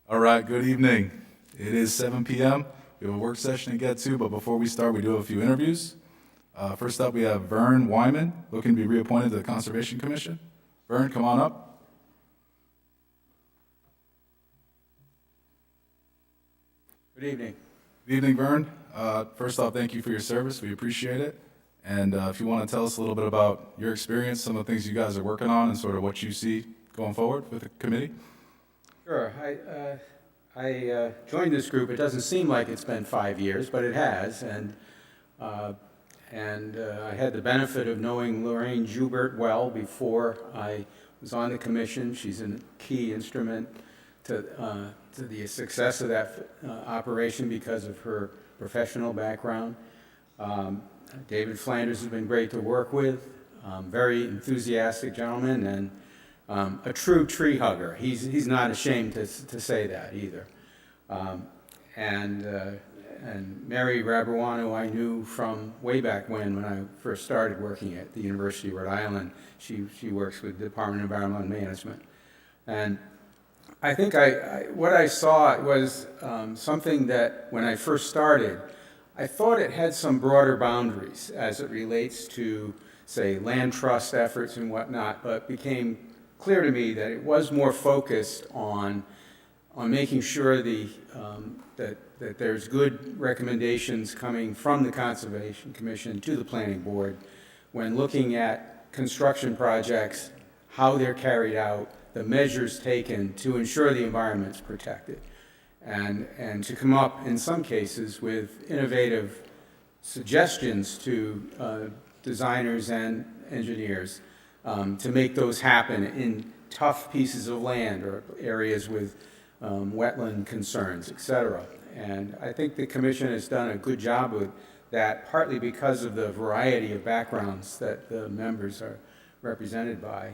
All right, good evening. It is 7 p.m. We have a work session to get to, but before we start, we do have a few interviews. First up, we have Vern Wyman, looking to be reappointed to the Conservation Commission. Vern, come on up. Good evening. Good evening, Vern. First off, thank you for your service. We appreciate it. And if you want to tell us a little bit about your experience, some of the things you guys are working on, and sort of what you see going forward with the committee. Sure. I joined this group. It doesn't seem like it's been 5 years, but it has. I had the benefit of knowing Lorraine Joubert well before I was on the commission. She's a key instrument to the success of that operation because of her professional background. David Flanders has been great to work with, very enthusiastic gentleman, and a true tree hugger. He's not ashamed to say that either. And Mary Rabuano I knew from way back when I first started working at the University of Rhode Island. She works with the Department of Environmental Management. And I think what I saw was something that when I first started, I thought it had some broader boundaries as it relates to, say, land trust efforts and whatnot, but became clear to me that it was more focused on making sure that there's good recommendations coming from the Conservation Commission to the Planning Board when looking at construction projects, how they're carried out, the measures taken to ensure the environment's protected, and to come up, in some cases, with innovative suggestions to designers and engineers to make those happen in tough pieces of land or areas with wetland concerns, et cetera. And I think the commission has done a good job with that, partly because of the variety of backgrounds that the members are represented by.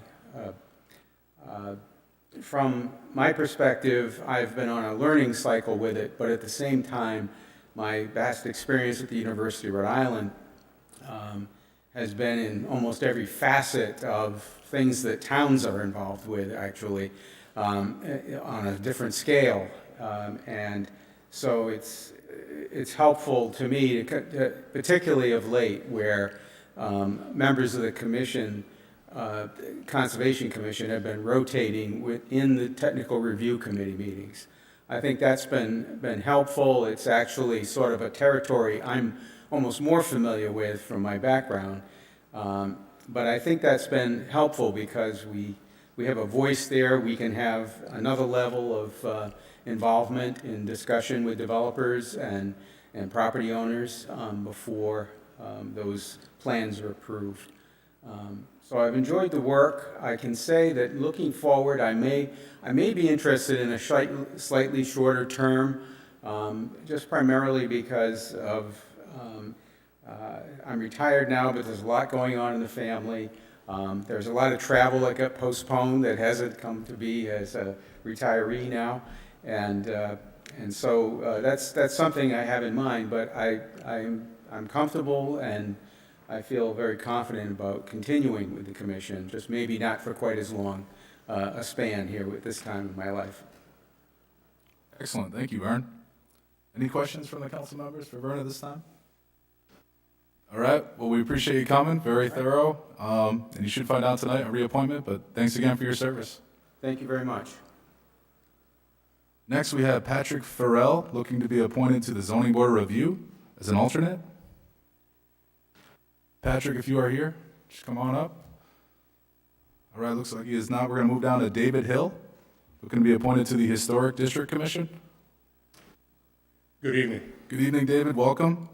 From my perspective, I've been on a learning cycle with it, but at the same time, my vast experience at the University of Rhode Island has been in almost every facet of things that towns are involved with, actually, on a different scale. And so it's helpful to me, particularly of late, where members of the commission, Conservation Commission, have been rotating within the technical review committee meetings. I think that's been helpful. It's actually sort of a territory I'm almost more familiar with from my background. But I think that's been helpful because we have a voice there. We can have another level of involvement in discussion with developers and property owners before those plans are approved. So I've enjoyed the work. I can say that looking forward, I may be interested in a slightly shorter term, just primarily because of I'm retired now, but there's a lot going on in the family. There's a lot of travel that got postponed that hasn't come to be as a retiree now, and so that's something I have in mind. But I'm comfortable and I feel very confident about continuing with the commission, just maybe not for quite as long a span here at this time of my life. Excellent. Thank you, Vern. Any questions from the council members for Vern at this time? All right. Well, we appreciate you coming. Very thorough. And you should find out tonight a reappointment, but thanks again for your service. Thank you very much. Next, we have Patrick Farrell, looking to be appointed to the Zoning Board of Review as an alternate. Patrick, if you are here, just come on up. All right, looks like he is not. We're going to move down to David Hill, looking to be appointed to the Historic District Commission. Good evening. Good evening, David. Welcome.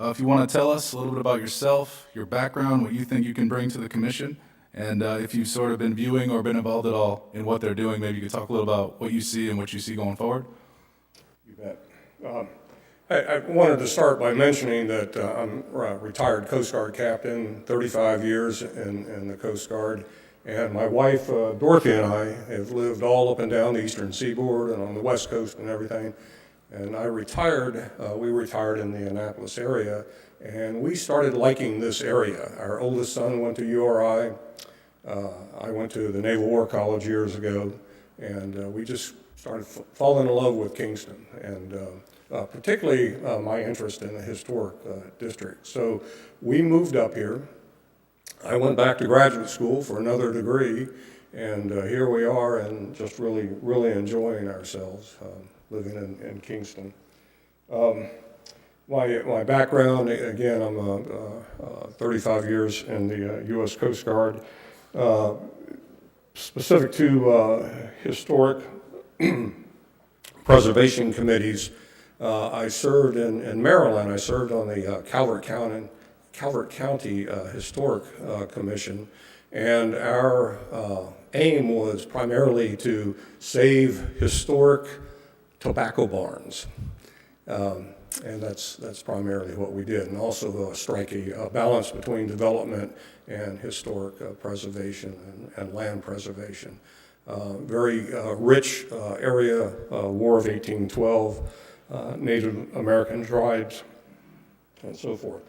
If you want to tell us a little bit about yourself, your background, what you think you can bring to the commission, and if you've sort of been viewing or been involved at all in what they're doing, maybe you could talk a little about what you see and what you see going forward. You bet. I wanted to start by mentioning that I'm a retired Coast Guard captain, 35 years in the Coast Guard, and my wife, Dorothy, and I have lived all up and down the eastern seaboard and on the west coast and everything. And we retired in the Annapolis area, and we started liking this area. Our oldest son went to URI. I went to the Naval War College years ago. and we just started falling in love with Kingston, and particularly my interest in the historic district. So we moved up here. I went back to graduate school for another degree, and here we are, and just really enjoying ourselves living in Kingston. My background, again, I'm 35 years in the U.S. Coast Guard. Specific to historic preservation committees, I served in Maryland. I served on the Calvert County Historic Commission, and our aim was primarily to save historic tobacco barns. And that's primarily what we did, and also strike a balance between development and historic preservation and land preservation. Very rich area, War of 1812, Native American tribes, and so forth.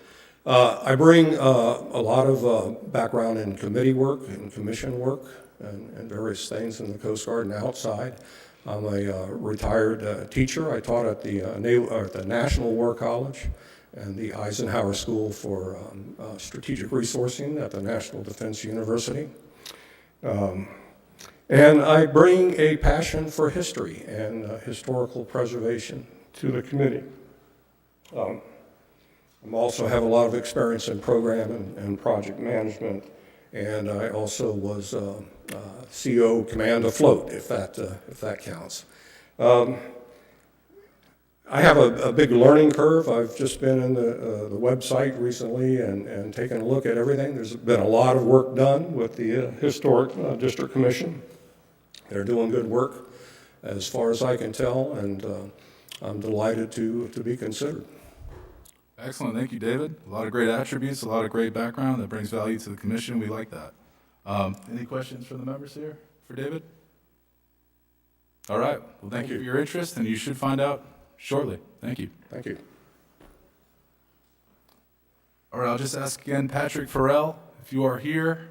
I bring a lot of background in committee work and commission work and various things in the Coast Guard and outside. I'm a retired teacher. I taught at the National War College and the Eisenhower School for Strategic Resourcing at the National Defense University. And I bring a passion for history and historical preservation to the committee. I also have a lot of experience in program and project management, and I also was CO command afloat, if that counts. I have a big learning curve. I've just been in the website recently and taken a look at everything. There's been a lot of work done with the Historic District Commission. They're doing good work as far as I can tell, and I'm delighted to be considered. Excellent. Thank you, David. A lot of great attributes, a lot of great background that brings value to the commission. We like that. Any questions from the members here for David? All right. Well, thank you for your interest, and you should find out shortly. Thank you. Thank you. All right. I'll just ask again, Patrick Farrell, if you are here,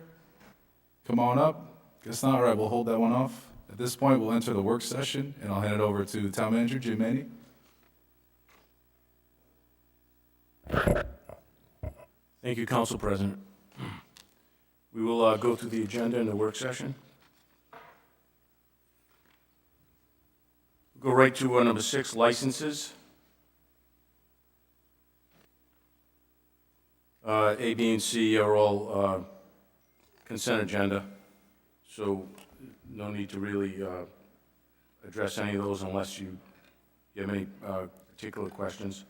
come on up. Guess not. All right. We'll hold that one off. At this point, we'll enter the work session, and I'll hand it over to Town Manager Jim Maney. Thank you, Council President. We will go through the agenda in the work session. We'll go right to number 6, licenses. A, B, and C are all consent agenda, so no need to really address any of those unless you have any particular questions.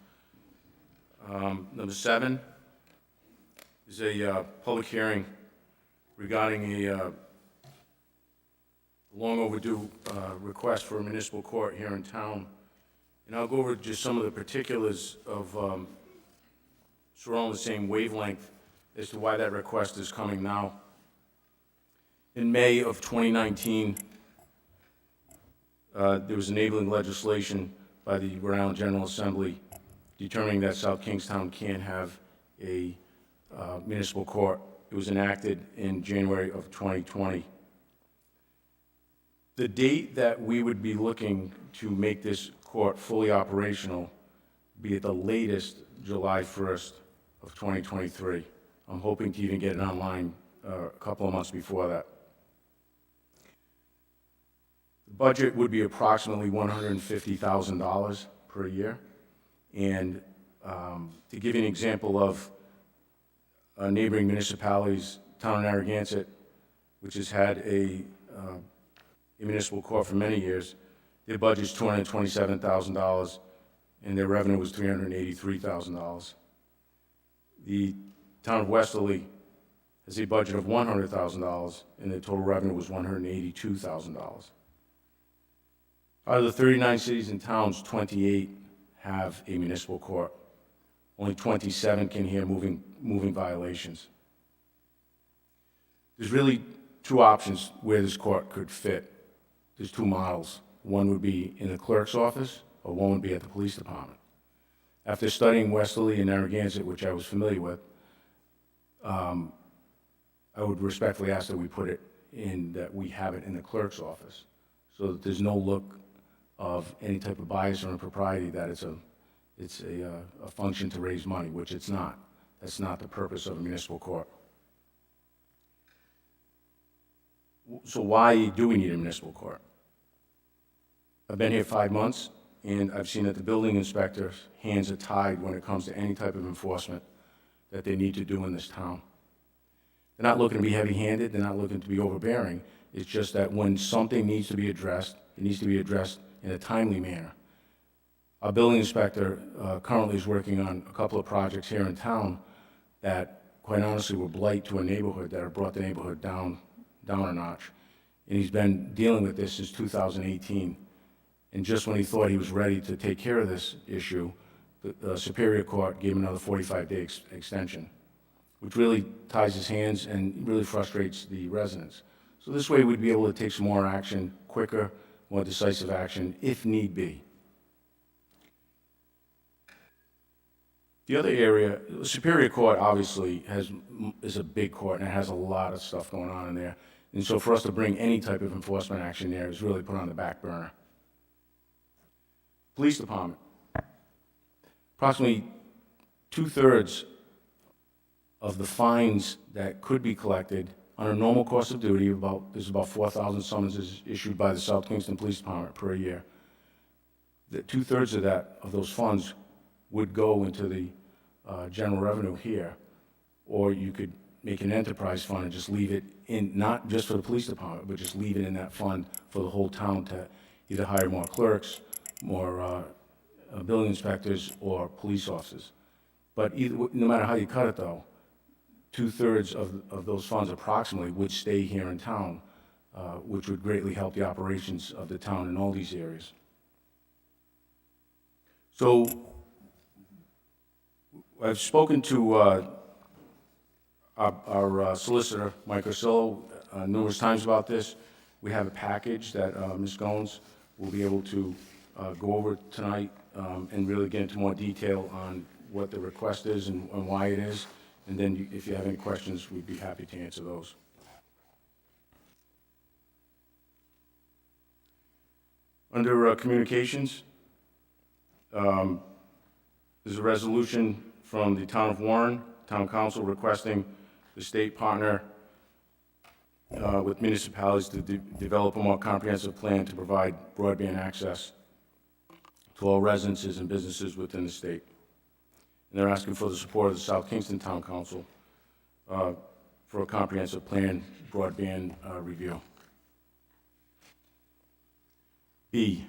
Number 7 is a public hearing regarding a long overdue request for a municipal court here in town. And I'll go over just some of the particulars of, so we're all on the same wavelength as to why that request is coming now. In May of 2019, there was enabling legislation by the Rhode Island General Assembly determining that South Kingstown can't have a municipal court. It was enacted in January of 2020. The date that we would be looking to make this court fully operational be at the latest July 1st of 2023. I'm hoping to even get it online a couple of months before that. The budget would be approximately $150,000 per year. And to give you an example of neighboring municipalities, town of Narragansett, which has had a municipal court for many years, their budget is $227,000, and their revenue was $383,000. The town of Westerly has a budget of $100,000, and their total revenue was $182,000. Out of the 39 cities and towns, 28 have a municipal court. Only 27 can hear moving violations. There's really two options where this court could fit. There's two models. One would be in the clerk's office, or one would be at the police department. After studying Westerly and Narragansett, which I was familiar with, I would respectfully ask that we put it in, that we have it in the clerk's office, so that there's no look of any type of bias or impropriety that it's a function to raise money, which it's not. That's not the purpose of a municipal court. So why do we need a municipal court? I've been here 5 months, and I've seen that the building inspector's hands are tied when it comes to any type of enforcement that they need to do in this town. They're not looking to be heavy-handed, they're not looking to be overbearing. It's just that when something needs to be addressed, it needs to be addressed in a timely manner. Our building inspector currently is working on a couple of projects here in town that, quite honestly, were blight to a neighborhood that have brought the neighborhood down a notch. And he's been dealing with this since 2018. And just when he thought he was ready to take care of this issue, the Superior Court gave him another 45-day extension, which really ties his hands and really frustrates the residents. So this way we'd be able to take some more action, quicker, more decisive action, if need be. The other area, Superior Court obviously is a big court and it has a lot of stuff going on in there. And so for us to bring any type of enforcement action there is really put on the back burner. Police Department. Approximately 2/3 of the fines that could be collected on a normal course of duty, there's about 4,000 summonses issued by the South Kingston Police Department per year. That 2/3 of those funds would go into the general revenue here, or you could make an enterprise fund and just leave it in, not just for the police department, but just leave it in that fund for the whole town to either hire more clerks, more building inspectors, or police officers. But no matter how you cut it, though, 2/3 of those funds approximately would stay here in town, which would greatly help the operations of the town in all these areas. So I've spoken to our solicitor, Mike Ursillo, numerous times about this. We have a package that Ms. Goins will be able to go over tonight and really get into more detail on what the request is and why it is. And then if you have any questions, we'd be happy to answer those. Under communications, there's a resolution from the town of Warren, town council requesting the state partner with municipalities to develop a more comprehensive plan to provide broadband access to all residences and businesses within the state. And they're asking for the support of the South Kingston Town Council for a comprehensive plan broadband review. B,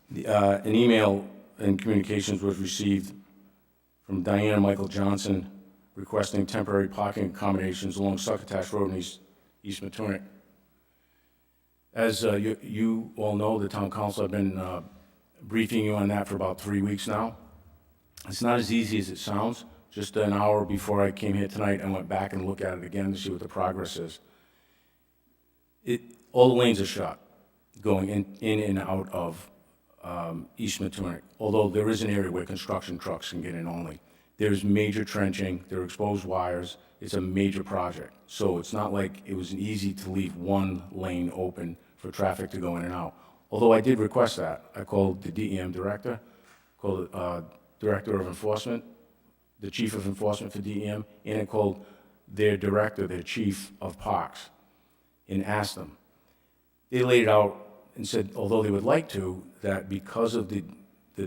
an email and communications was received from Diana Michael Johnson requesting temporary parking accommodations along Succotash Road in East Matunic. As you all know, the town council have been briefing you on that for about 3 weeks now. It's not as easy as it sounds. Just an hour before I came here tonight, I went back and looked at it again to see what the progress is. All the lanes are shut going in and out of East Matunic, although there is an area where construction trucks can get in only. There's major trenching, there are exposed wires, it's a major project. So it's not like it was easy to leave one lane open for traffic to go in and out. Although I did request that. I called the DEM director, called the director of enforcement, the chief of enforcement for DEM, and I called their director, their chief of parks, and asked them. They laid it out and said, although they would like to, that because of the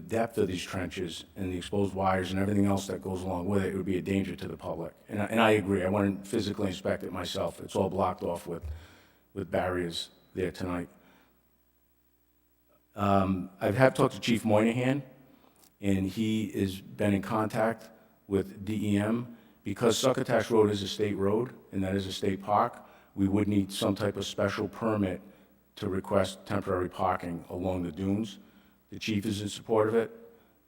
depth of these trenches and the exposed wires and everything else that goes along with it, it would be a danger to the public. And I agree. I went and physically inspect it myself. It's all blocked off with barriers there tonight. I have talked to Chief Moynihan, and he has been in contact with DEM. Because Succotash Road is a state road, and that is a state park, we would need some type of special permit to request temporary parking along the dunes. The chief is in support of it.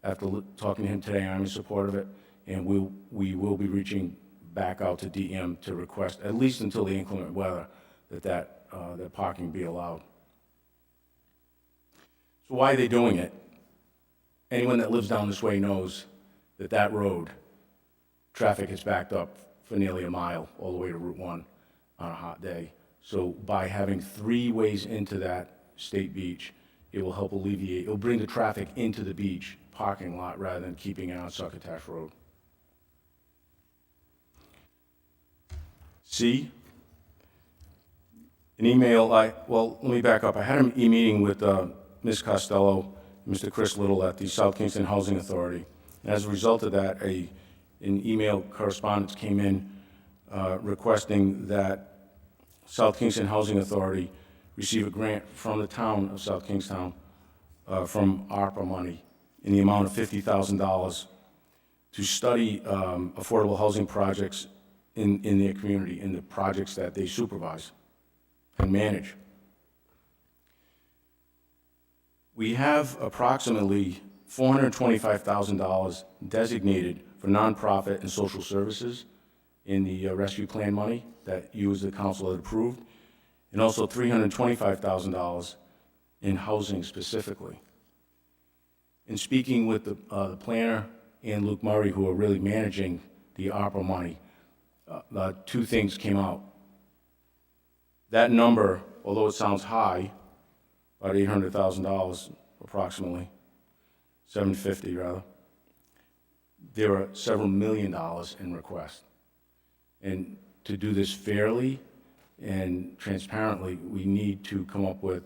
After talking to him today, I'm in support of it, and we will be reaching back out to DEM to request, at least until the inclement weather, that parking be allowed. So why are they doing it? Anyone that lives down this way knows that road, traffic is backed up for nearly a mile all the way to Route 1 on a hot day. So by having 3 ways into that state beach, it will help alleviate, it'll bring the traffic into the beach parking lot rather than keeping it on Succotash Road. C, an email, well, let me back up. I had an e-meeting with Ms. Costello, and Mr. Chris Little at the South Kingston Housing Authority. And as a result of that, an email correspondence came in requesting that South Kingston Housing Authority receive a grant from the town of South Kingstown from ARPA money in the amount of $50,000 to study affordable housing projects in their community, in the projects that they supervise and manage. We have approximately $425,000 designated for nonprofit and social services in the rescue plan money that you as the council had approved, and also $325,000 in housing specifically. In speaking with the planner and Luke Murray, who are really managing the ARPA money, 2 things came out. That number, although it sounds high, about $800,000 approximately, $750,000 rather, there are several million dollars in requests. And to do this fairly and transparently, we need to come up with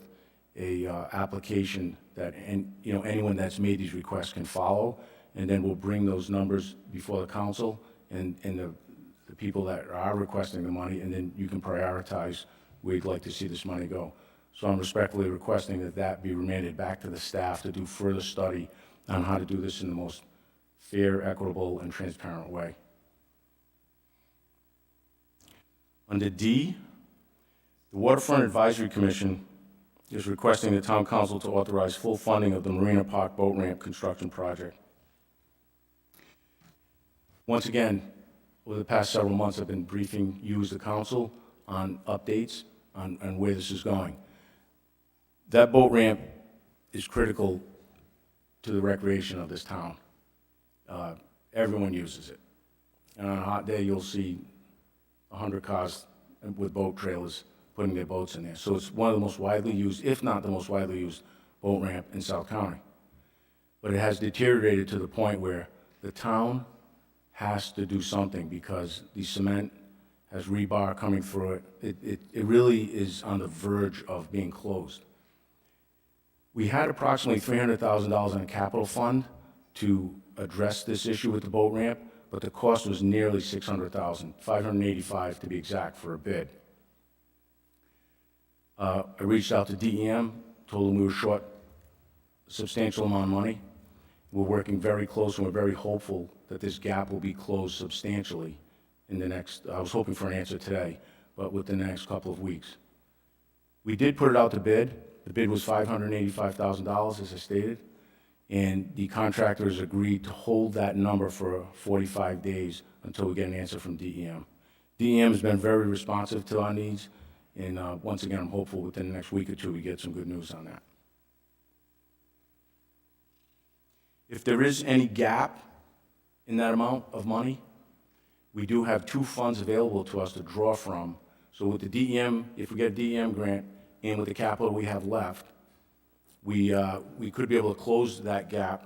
a application that anyone that's made these requests can follow, and then we'll bring those numbers before the council and the people that are requesting the money, and then you can prioritize where you'd like to see this money go. So I'm respectfully requesting that that be remanded back to the staff to do further study on how to do this in the most fair, equitable, and transparent way. Under D, the Waterfront Advisory Commission is requesting the town council to authorize full funding of the Marina Park Boat Ramp construction project. Once again, over the past several months, I've been briefing you as the council on updates on where this is going. That boat ramp is critical to the recreation of this town. Everyone uses it. And on a hot day, you'll see 100 cars with boat trailers putting their boats in there. So it's one of the most widely used, if not the most widely used, boat ramp in South County. But it has deteriorated to the point where the town has to do something because the cement has rebar coming through it. It really is on the verge of being closed. We had approximately $300,000 in a capital fund to address this issue with the boat ramp, but the cost was nearly $600,000, $585 to be exact for a bid. I reached out to DEM, told them we were short a substantial amount of money. We're working very close, and we're very hopeful that this gap will be closed substantially in the next, I was hoping for an answer today, but within the next couple of weeks. We did put it out to bid. The bid was $585,000, as I stated, and the contractors agreed to hold that number for 45 days until we get an answer from DEM. DEM has been very responsive to our needs, and once again, I'm hopeful within the next week or two we get some good news on that. If there is any gap in that amount of money, we do have 2 funds available to us to draw from. So with the DEM, if we get a DEM grant, and with the capital we have left, we could be able to close that gap.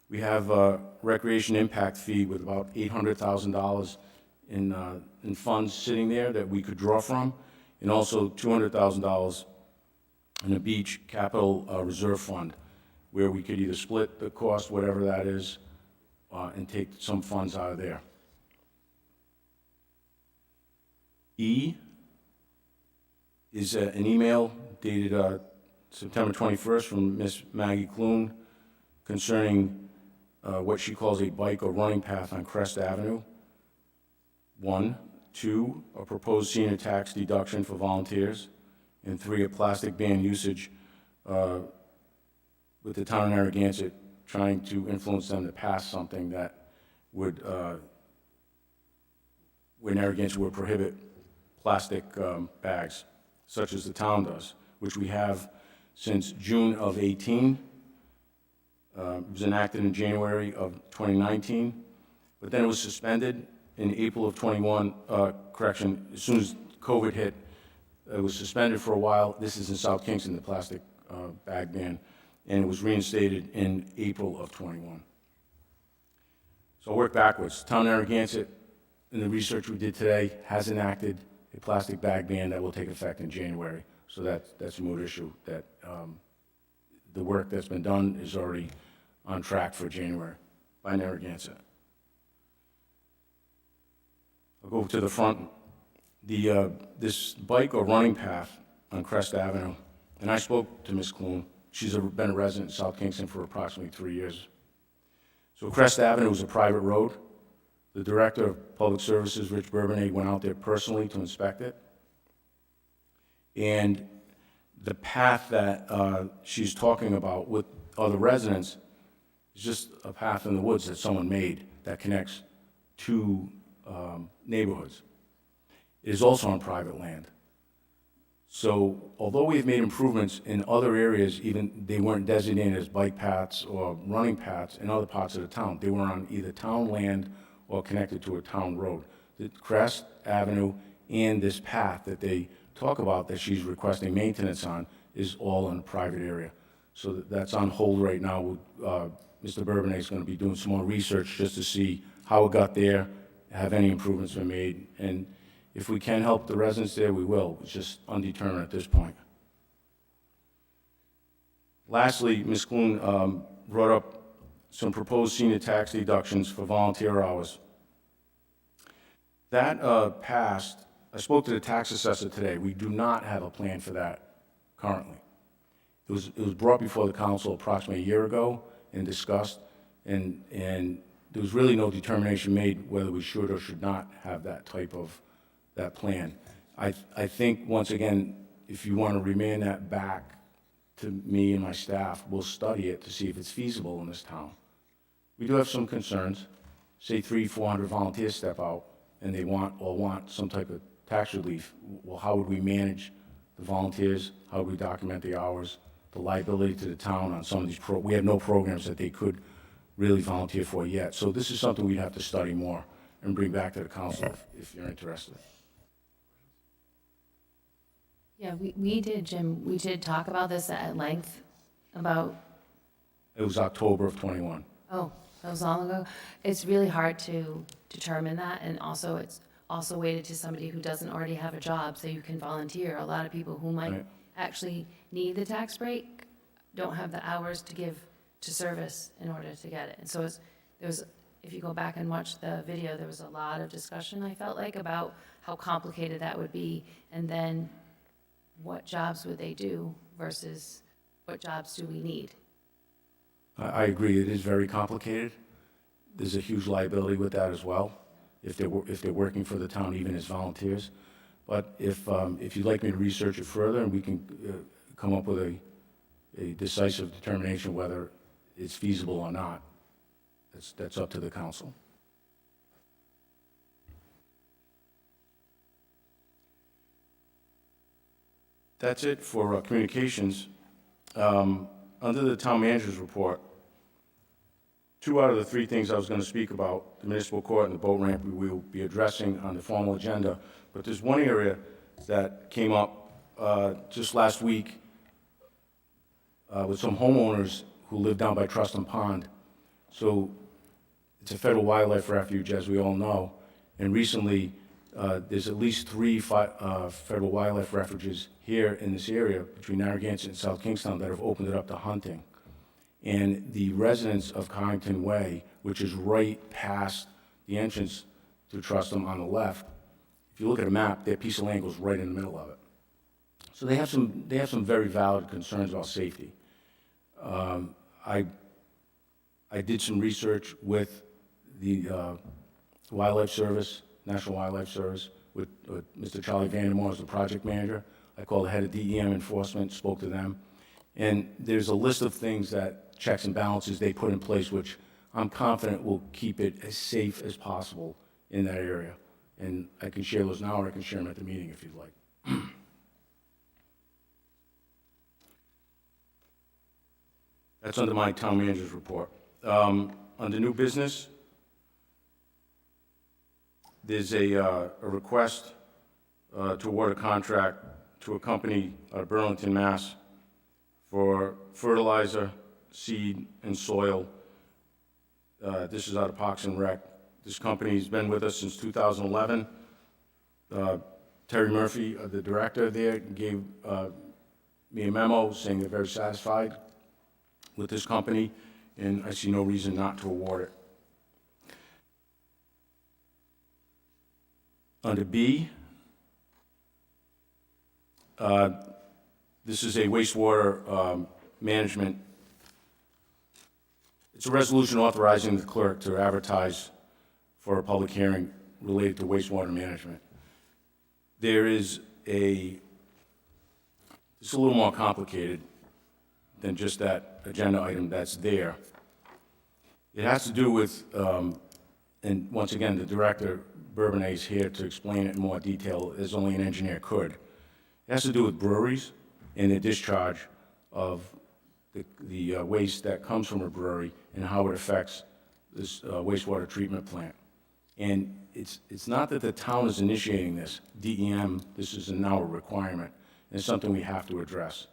We have a recreation impact fee with about $800,000 in funds sitting there that we could draw from, and also $200,000 in a beach capital reserve fund, where we could either split the cost, whatever that is, and take some funds out of there. E is an email dated September 21st from Ms. Maggie Kloon concerning what she calls a bike or running path on Crest Avenue. 1, 2, a proposed senior tax deduction for volunteers, and 3, a plastic ban usage with the town of Narragansett trying to influence them to pass something that would, where Narragansett would prohibit plastic bags, such as the town does, which we have since June of 18. It was enacted in January of 2019, but then it was suspended in April of 21, as soon as COVID hit, It was suspended for a while. This is in South Kingston, the plastic bag ban, and it was reinstated in April of '21. So I'll work backwards. Town of Narragansett, in the research we did today, has enacted a plastic bag ban that will take effect in January. So that's a moot issue, that the work that's been done is already on track for January by Narragansett. I'll go to the front. This bike or running path on Crest Avenue, and I spoke to Ms. Clune. She's been a resident in South Kingston for approximately 3 years. So Crest Avenue is a private road. The Director of Public Services, Rich Bourbonnais, went out there personally to inspect it. And the path that she's talking about with other residents is just a path in the woods that someone made that connects two neighborhoods. It is also on private land. So although we've made improvements in other areas, even they weren't designated as bike paths or running paths in other parts of the town. They were on either town land or connected to a town road. The Crest Avenue and this path that they talk about that she's requesting maintenance on is all in a private area. So that's on hold right now. Mr. Bourbonnais is going to be doing some more research just to see how it got there, have any improvements been made, and if we can help the residents there, we will. It's just undetermined at this point. Lastly, Ms. Clune brought up some proposed senior tax deductions for volunteer hours. That passed. I spoke to the tax assessor today. We do not have a plan for that currently. It was brought before the council approximately a year ago and discussed, and there was really no determination made whether we should or should not have that type of that plan. I think, once again, if you want to remand that back to me and my staff, we'll study it to see if it's feasible in this town. We do have some concerns. Say 300-400 volunteers step out and they want some type of tax relief. Well, how would we manage the volunteers? How would we document the hours? The liability to the town on some of these we have no programs that they could really volunteer for yet. So this is something we'd have to study more and bring back to the council if you're interested. Yeah, we did, Jim. We did talk about this at length about, It was October of '21. oh, that was long ago. It's really hard to determine that, and also it's also weighted to somebody who doesn't already have a job, so you can volunteer. A lot of people who might Right. actually need the tax break don't have the hours to give to service in order to get it. And so if you go back and watch the video, there was a lot of discussion, I felt like, about how complicated that would be, and then what jobs would they do versus what jobs do we need? I agree, it is very complicated. There's a huge liability with that as well, if they're working for the town, even as volunteers. But if you'd like me to research it further, and we can come up with a decisive determination whether it's feasible or not, that's up to the council. That's it for communications. Under the town manager's report, 2 out of the 3 things I was going to speak about, the municipal court and the boat ramp, we will be addressing on the formal agenda. But there's one area that came up just last week with some homeowners who live down by Truston Pond. So it's a federal wildlife refuge, as we all know, and recently there's at least 3 federal wildlife refuges here in this area between Narragansett and South Kingstown that have opened it up to hunting. And the residents of Connington Way, which is right past the entrance to Truston on the left, if you look at a map, their piece of land goes right in the middle of it. So they have some very valid concerns about safety. I did some research with the Wildlife Service, National Wildlife Service, with Mr. Charlie Vandermoor as the project manager. I called the head of DEM enforcement, spoke to them. And there's a list of things that checks and balances they put in place, which I'm confident will keep it as safe as possible in that area. And I can share those now, or I can share them at the meeting if you'd like. That's under my town manager's report. Under new business, there's a request to award a contract to a company out of Burlington, Mass. For fertilizer, seed, and soil. This is out of Parks and Rec. This company's been with us since 2011. Terry Murphy, the director there, gave me a memo saying they're very satisfied with this company, and I see no reason not to award it. Under B, this is a wastewater management. It's a resolution authorizing the clerk to advertise for a public hearing related to wastewater management. There is it's a little more complicated than just that agenda item that's there. It has to do with, and once again, the director, Bourbonnais, is here to explain it in more detail as only an engineer could. It has to do with breweries and the discharge of the waste that comes from a brewery and how it affects this wastewater treatment plant. And it's not that the town is initiating this. DEM, this is now a requirement, and it's something we have to address.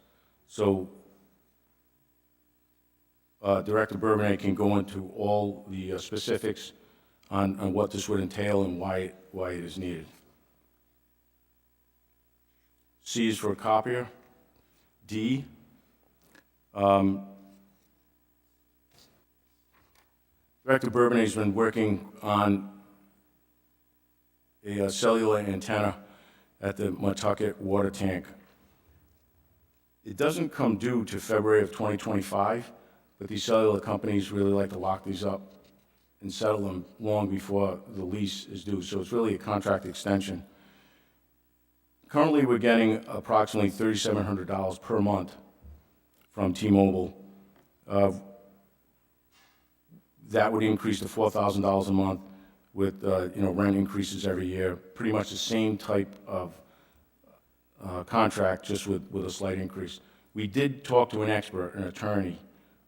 So Director Bourbonnais can go into all the specifics on what this would entail and why it is needed. C is for a copier. D, Director Bourbonnais has been working on a cellular antenna at the Metucket water tank. It doesn't come due to February of 2025, but these cellular companies really like to lock these up and settle them long before the lease is due, so it's really a contract extension. Currently, we're getting approximately $3,700 per month from T-Mobile. That would increase to $4,000 a month with rent increases every year. Pretty much the same type of contract, just with a slight increase. We did talk to an expert, an attorney,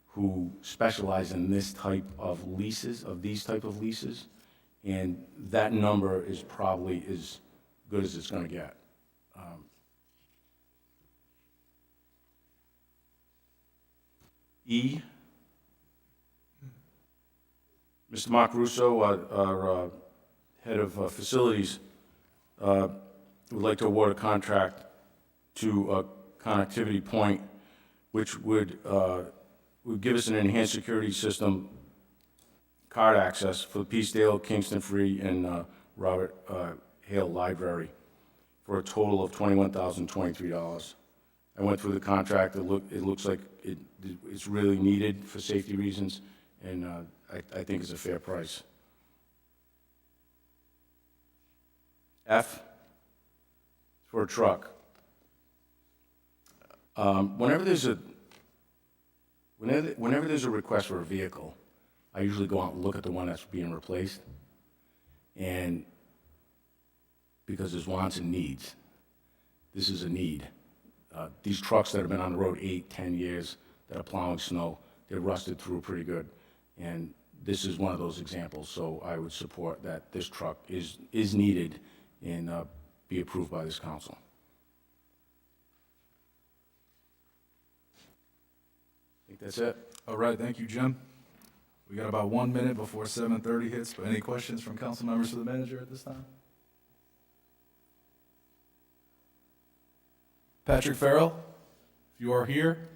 who specialized in this type of leases, and that number is probably as good as it's going to get. E, Mr. Mark Russo, our head of facilities, would like to award a contract to a connectivity point, which would give us an enhanced security system, card access for the Peacedale, Kingston Free, and Robert Hale Library for a total of $21,023. I went through the contract. It looks like it's really needed for safety reasons, and I think it's a fair price. F, for a truck. Whenever there's a request for a vehicle, I usually go out and look at the one that's being replaced, and because there's wants and needs. This is a need. These trucks that have been on the road 8, 10 years that are plowing snow, they're rusted through pretty good, and this is one of those examples. So I would support that this truck is needed and be approved by this council. I think that's it. All right, thank you, Jim. We got about 1 minute before 7:30 hits, but any questions from council members for the manager at this time? Patrick Farrell, if you are here,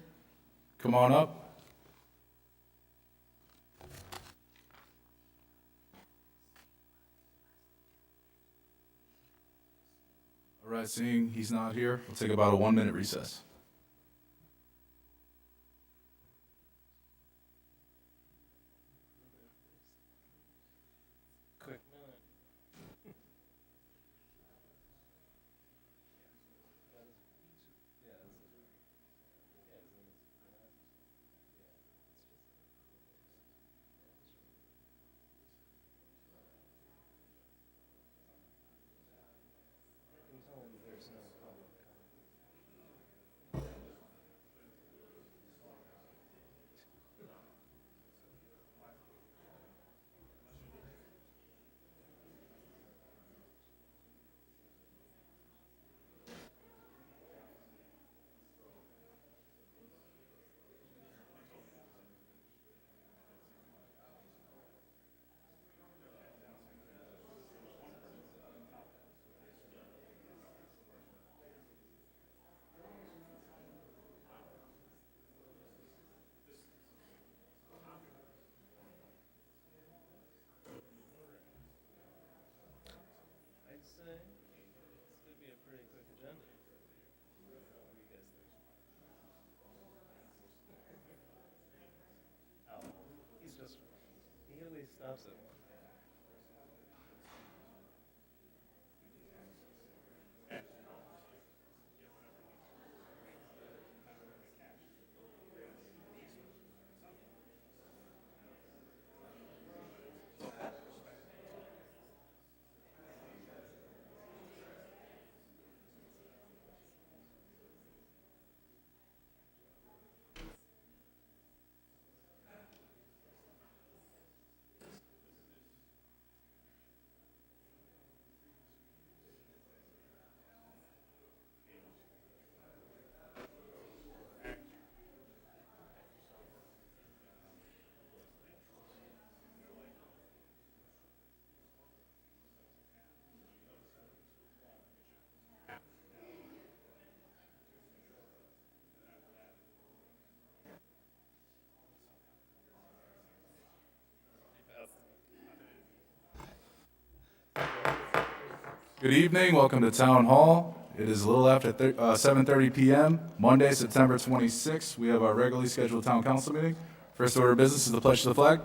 come on up. All right, seeing he's not here, we'll take about a 1-minute recess. He always stops at one. Good evening, welcome to Town Hall. It is a little after 7:30 PM, Monday, September 26th. We have our regularly scheduled town council meeting. First order of business is the pledge to the flag.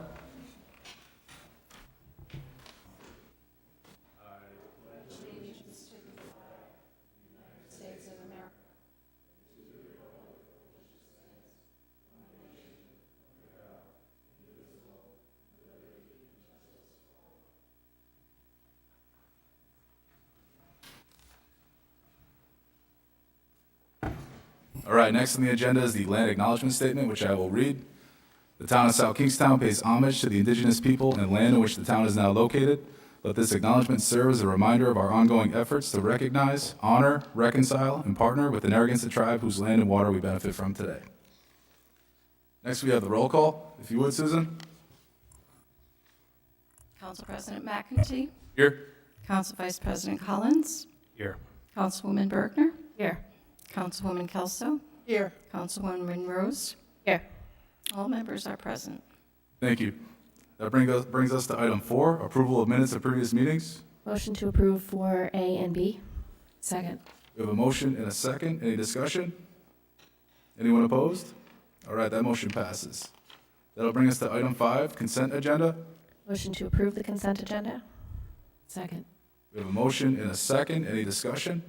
All right, next on the agenda is the land acknowledgement statement, which I will read. The town of South Kingstown pays homage to the indigenous people and land in which the town is now located. Let this acknowledgement serve as a reminder of our ongoing efforts to recognize, honor, reconcile, and partner with the Narragansett tribe whose land and water we benefit from today. Next, we have the roll call. If you would, Susan. Council President McEntee, Here. Council Vice President Collins, Here. Councilwoman Bergner, Here. Councilwoman Kelso, Here. Councilwoman Rose. Here. All members are present. Thank you. That brings us to item 4, approval of minutes of previous meetings. Motion to approve for A and B. Second. We have a motion and a second. Any discussion? Anyone opposed? All right, that motion passes. That'll bring us to item 5, consent agenda. Motion to approve the consent agenda. Second. We have a motion and a second. Any discussion?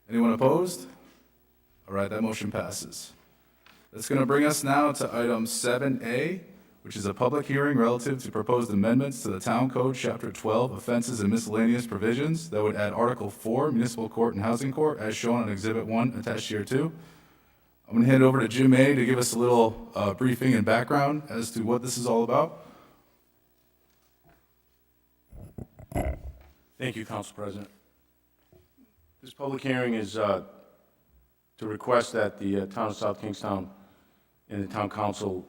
Anyone opposed? All right, that motion passes. That's going to bring us now to item 7A, which is a public hearing relative to proposed amendments to the Town Code, Chapter 12, Offenses and Miscellaneous Provisions, that would add Article 4, Municipal Court and Housing Court, as shown on Exhibit 1 attached here too. I'm going to hand it over to Jim May to give us a little briefing and background as to what this is all about. Thank you, Council President. This public hearing is to request that the Town of South Kingstown and the Town Council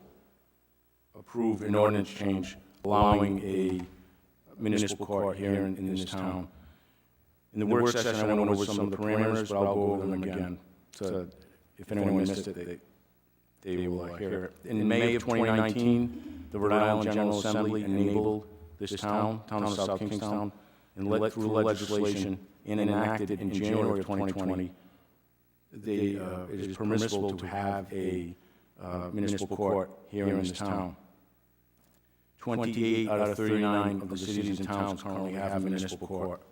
approve an ordinance change allowing a municipal court here in this town. In the work session, I went over some of the parameters, but I'll go over them again. So if anyone missed it, they will hear it. In May of 2019, the Rhode Island General Assembly enabled this town of South Kingstown, and led through legislation and enacted in January of 2020, it is permissible to have a municipal court here in this town. 28 out of 39 of the cities and towns currently have a municipal court.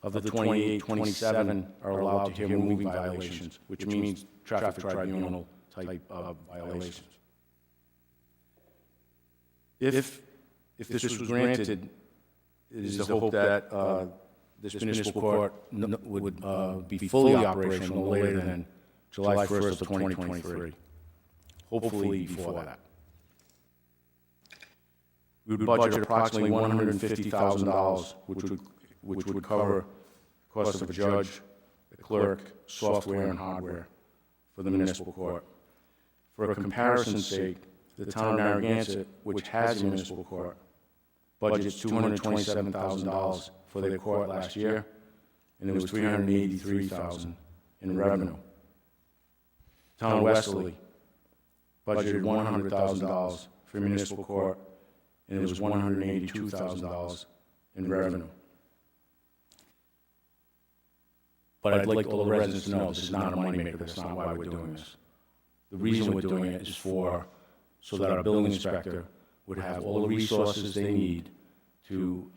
Of the 28, 27 are allowed to hear moving violations, which means traffic tribunal type of violations. If this was granted, it is the hope that this municipal court would be fully operational no later than July 1st of 2023. Hopefully before that. We would budget approximately $150,000, which would cover the cost of a judge, a clerk, software, and hardware for the municipal court. For a comparison's sake, the town of Narragansett, which has a municipal court, budgets $227,000 for their court last year, and there was $383,000 in revenue. Town of Westerly budgeted $100,000 for municipal court, and there was $182,000 in revenue. But I'd like all the residents to know this is not a moneymaker. That's not why we're doing this. The reason we're doing it is so that our building inspector would have all the resources they need to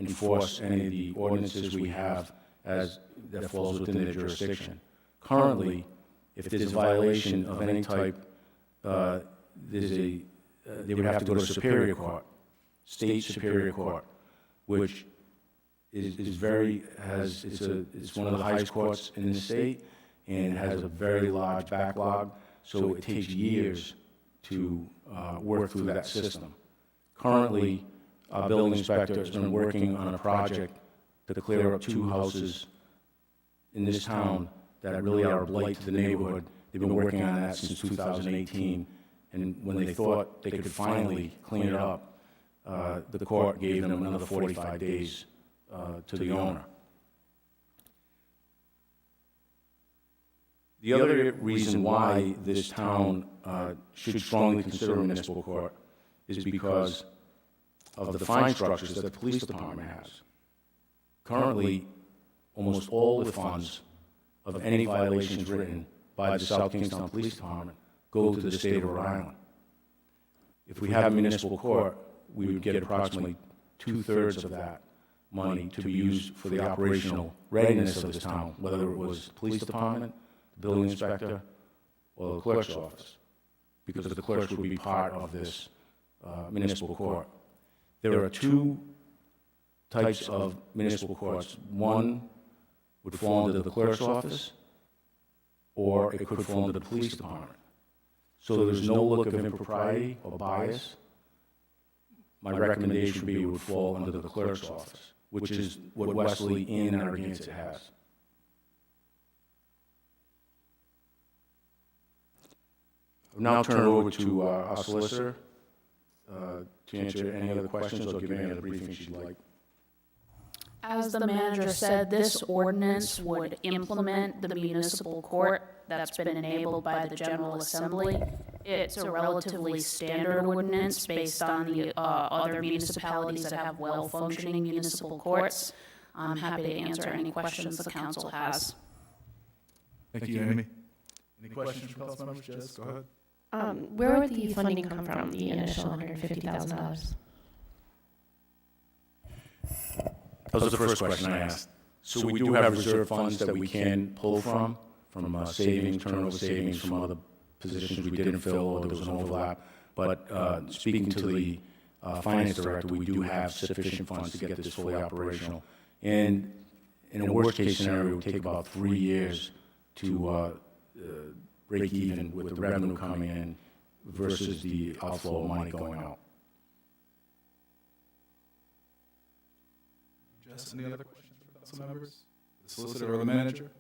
enforce any of the ordinances we have that falls within their jurisdiction. Currently, if there's a violation of any type, they would have to go to Superior Court, State Superior Court, which it's one of the highest courts in the state and has a very large backlog, so it takes years to work through that system. Currently, our building inspector has been working on a project to clear up 2 houses in this town that really are a blight to the neighborhood. They've been working on that since 2018, and when they thought they could finally clean it up, the court gave them another 45 days to the owner. The other reason why this town should strongly consider a municipal court is because of the fine structures that the police department has. Currently, almost all the funds of any violations written by the South Kingstown Police Department go to the state of Rhode Island. If we have a municipal court, we would get approximately 2/3 of that money to be used for the operational readiness of this town, whether it was the police department, the building inspector, or the clerk's office, because the clerks would be part of this municipal court. There are 2 types of municipal courts. One would fall under the clerk's office, or it could fall under the police department. So there's no look of impropriety or bias. My recommendation would be it would fall under the clerk's office, which is what Wesley and Narragansett has. I'll now turn it over to our solicitor to answer any other questions or give any other briefing she'd like. As the manager said, this ordinance would implement the municipal court that's been enabled by the General Assembly. It's a relatively standard ordinance based on the other municipalities that have well-functioning municipal courts. I'm happy to answer any questions the council has. Thank you, Amy. Any questions from council members? Jess, go ahead. Where would the funding come from, the initial $150,000? That was the first question I asked. So we do have reserve funds that we can pull from savings, turnover savings from other positions we didn't fill or there was an overlap. But speaking to the finance director, we do have sufficient funds to get this fully operational. And in a worst-case scenario, it would take about 3 years to break even with the revenue coming in versus the outflow of money going out. Jess, any other questions for council members? The solicitor or the manager?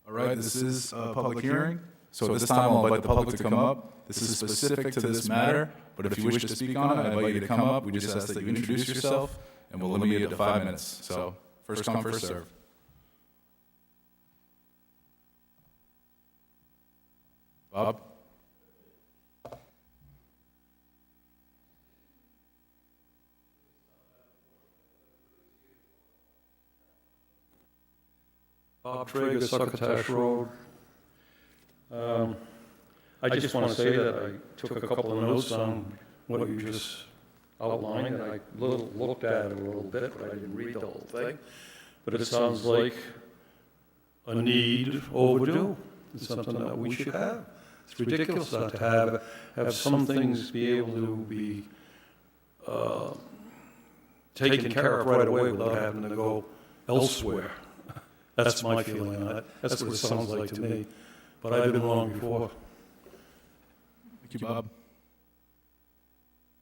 All right, this is a public hearing, so at this time I'll invite the public to come up. This is specific to this matter, but if you wish to speak on it, I invite you to come up. We just ask that you introduce yourself, and we'll limit you to 5 minutes. So, first come, first serve. Bob? Bob Traeger, Succotash Road. I just want to say that I took a couple of notes on what you just outlined, and I looked at it a little bit, but I didn't read the whole thing. But it sounds like a need overdue. It's something that we should have. It's ridiculous not to have some things be able to be taken care of right away without having to go elsewhere. That's my feeling on it. That's what it sounds like to me. But I've been wrong before. Thank you, Bob.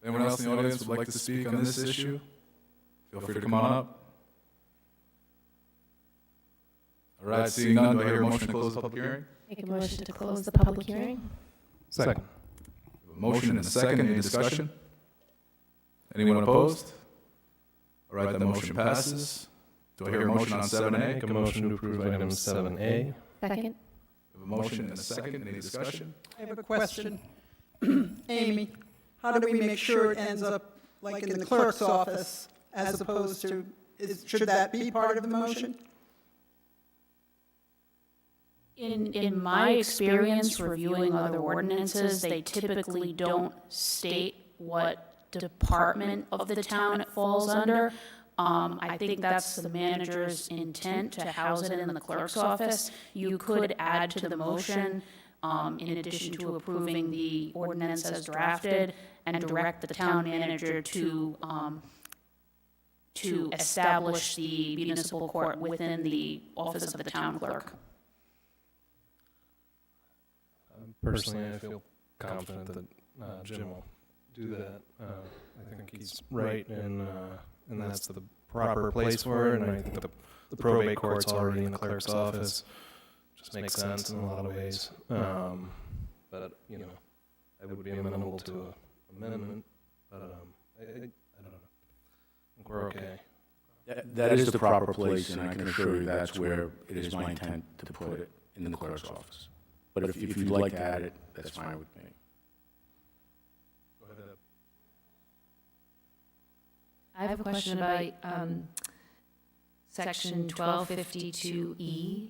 Anyone else in the audience would like to speak on this issue? Feel free to come on up. All right, seeing none, do I hear a motion to close the public hearing? Make a motion to close the public hearing? Second. A motion and a second. Any discussion? Anyone opposed? All right, the motion passes. Do I hear a motion on 7A? Make a motion to approve item 7A. Second. A motion and a second. Any discussion? I have a question. Amy, how do we make sure it ends up like in the clerk's office as opposed to, should that be part of the motion? In my experience reviewing other ordinances, they typically don't state what department of the town it falls under. I think that's the manager's intent to house it in the clerk's office. You could add to the motion, in addition to approving the ordinance as drafted, and direct the town manager to establish the municipal court within the office of the town clerk. Personally, I feel confident that Jim will do that. I think he's right, and that's the proper place for it, and I think the probate court's already in the clerk's office. Just makes sense in a lot of ways. But, you know, I would be amenable to an amendment, but I don't know. I think we're okay. That is the proper place, and I can assure you that's where it is my intent to put it, in the clerk's office. But if you'd like to add it, that's fine with me. Go ahead. I have a question about section 1252E.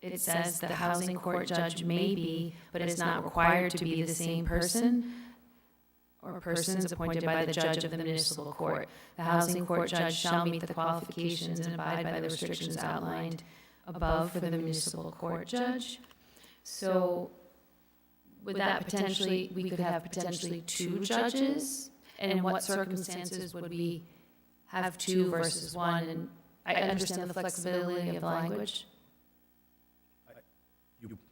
It says the housing court judge may be, but is not required to be the same person or persons appointed by the judge of the municipal court. The housing court judge shall meet the qualifications and abide by the restrictions outlined above for the municipal court judge. So would that potentially, we could have potentially two judges? And in what circumstances would we have two versus one? And I understand the flexibility of the language.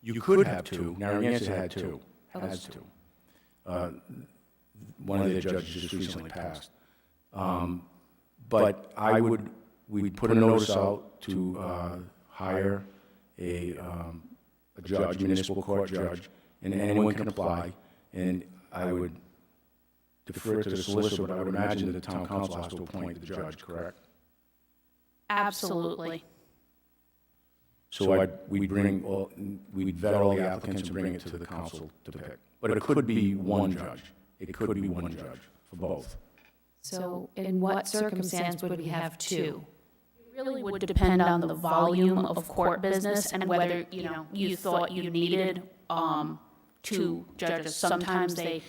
You could have two. Narragansett had two, has two. One of the judges just recently passed. But we'd put a notice out to hire a judge, municipal court judge, and anyone can apply. And I would defer to the solicitor, but I would imagine that the town council has to appoint the judge, correct? Absolutely. So we'd vet all the applicants and bring it to the council to pick. But it could be one judge. It could be one judge for both. So in what circumstance would we have two? It really would depend on the volume of court business and whether, you thought you needed two judges. Sometimes they,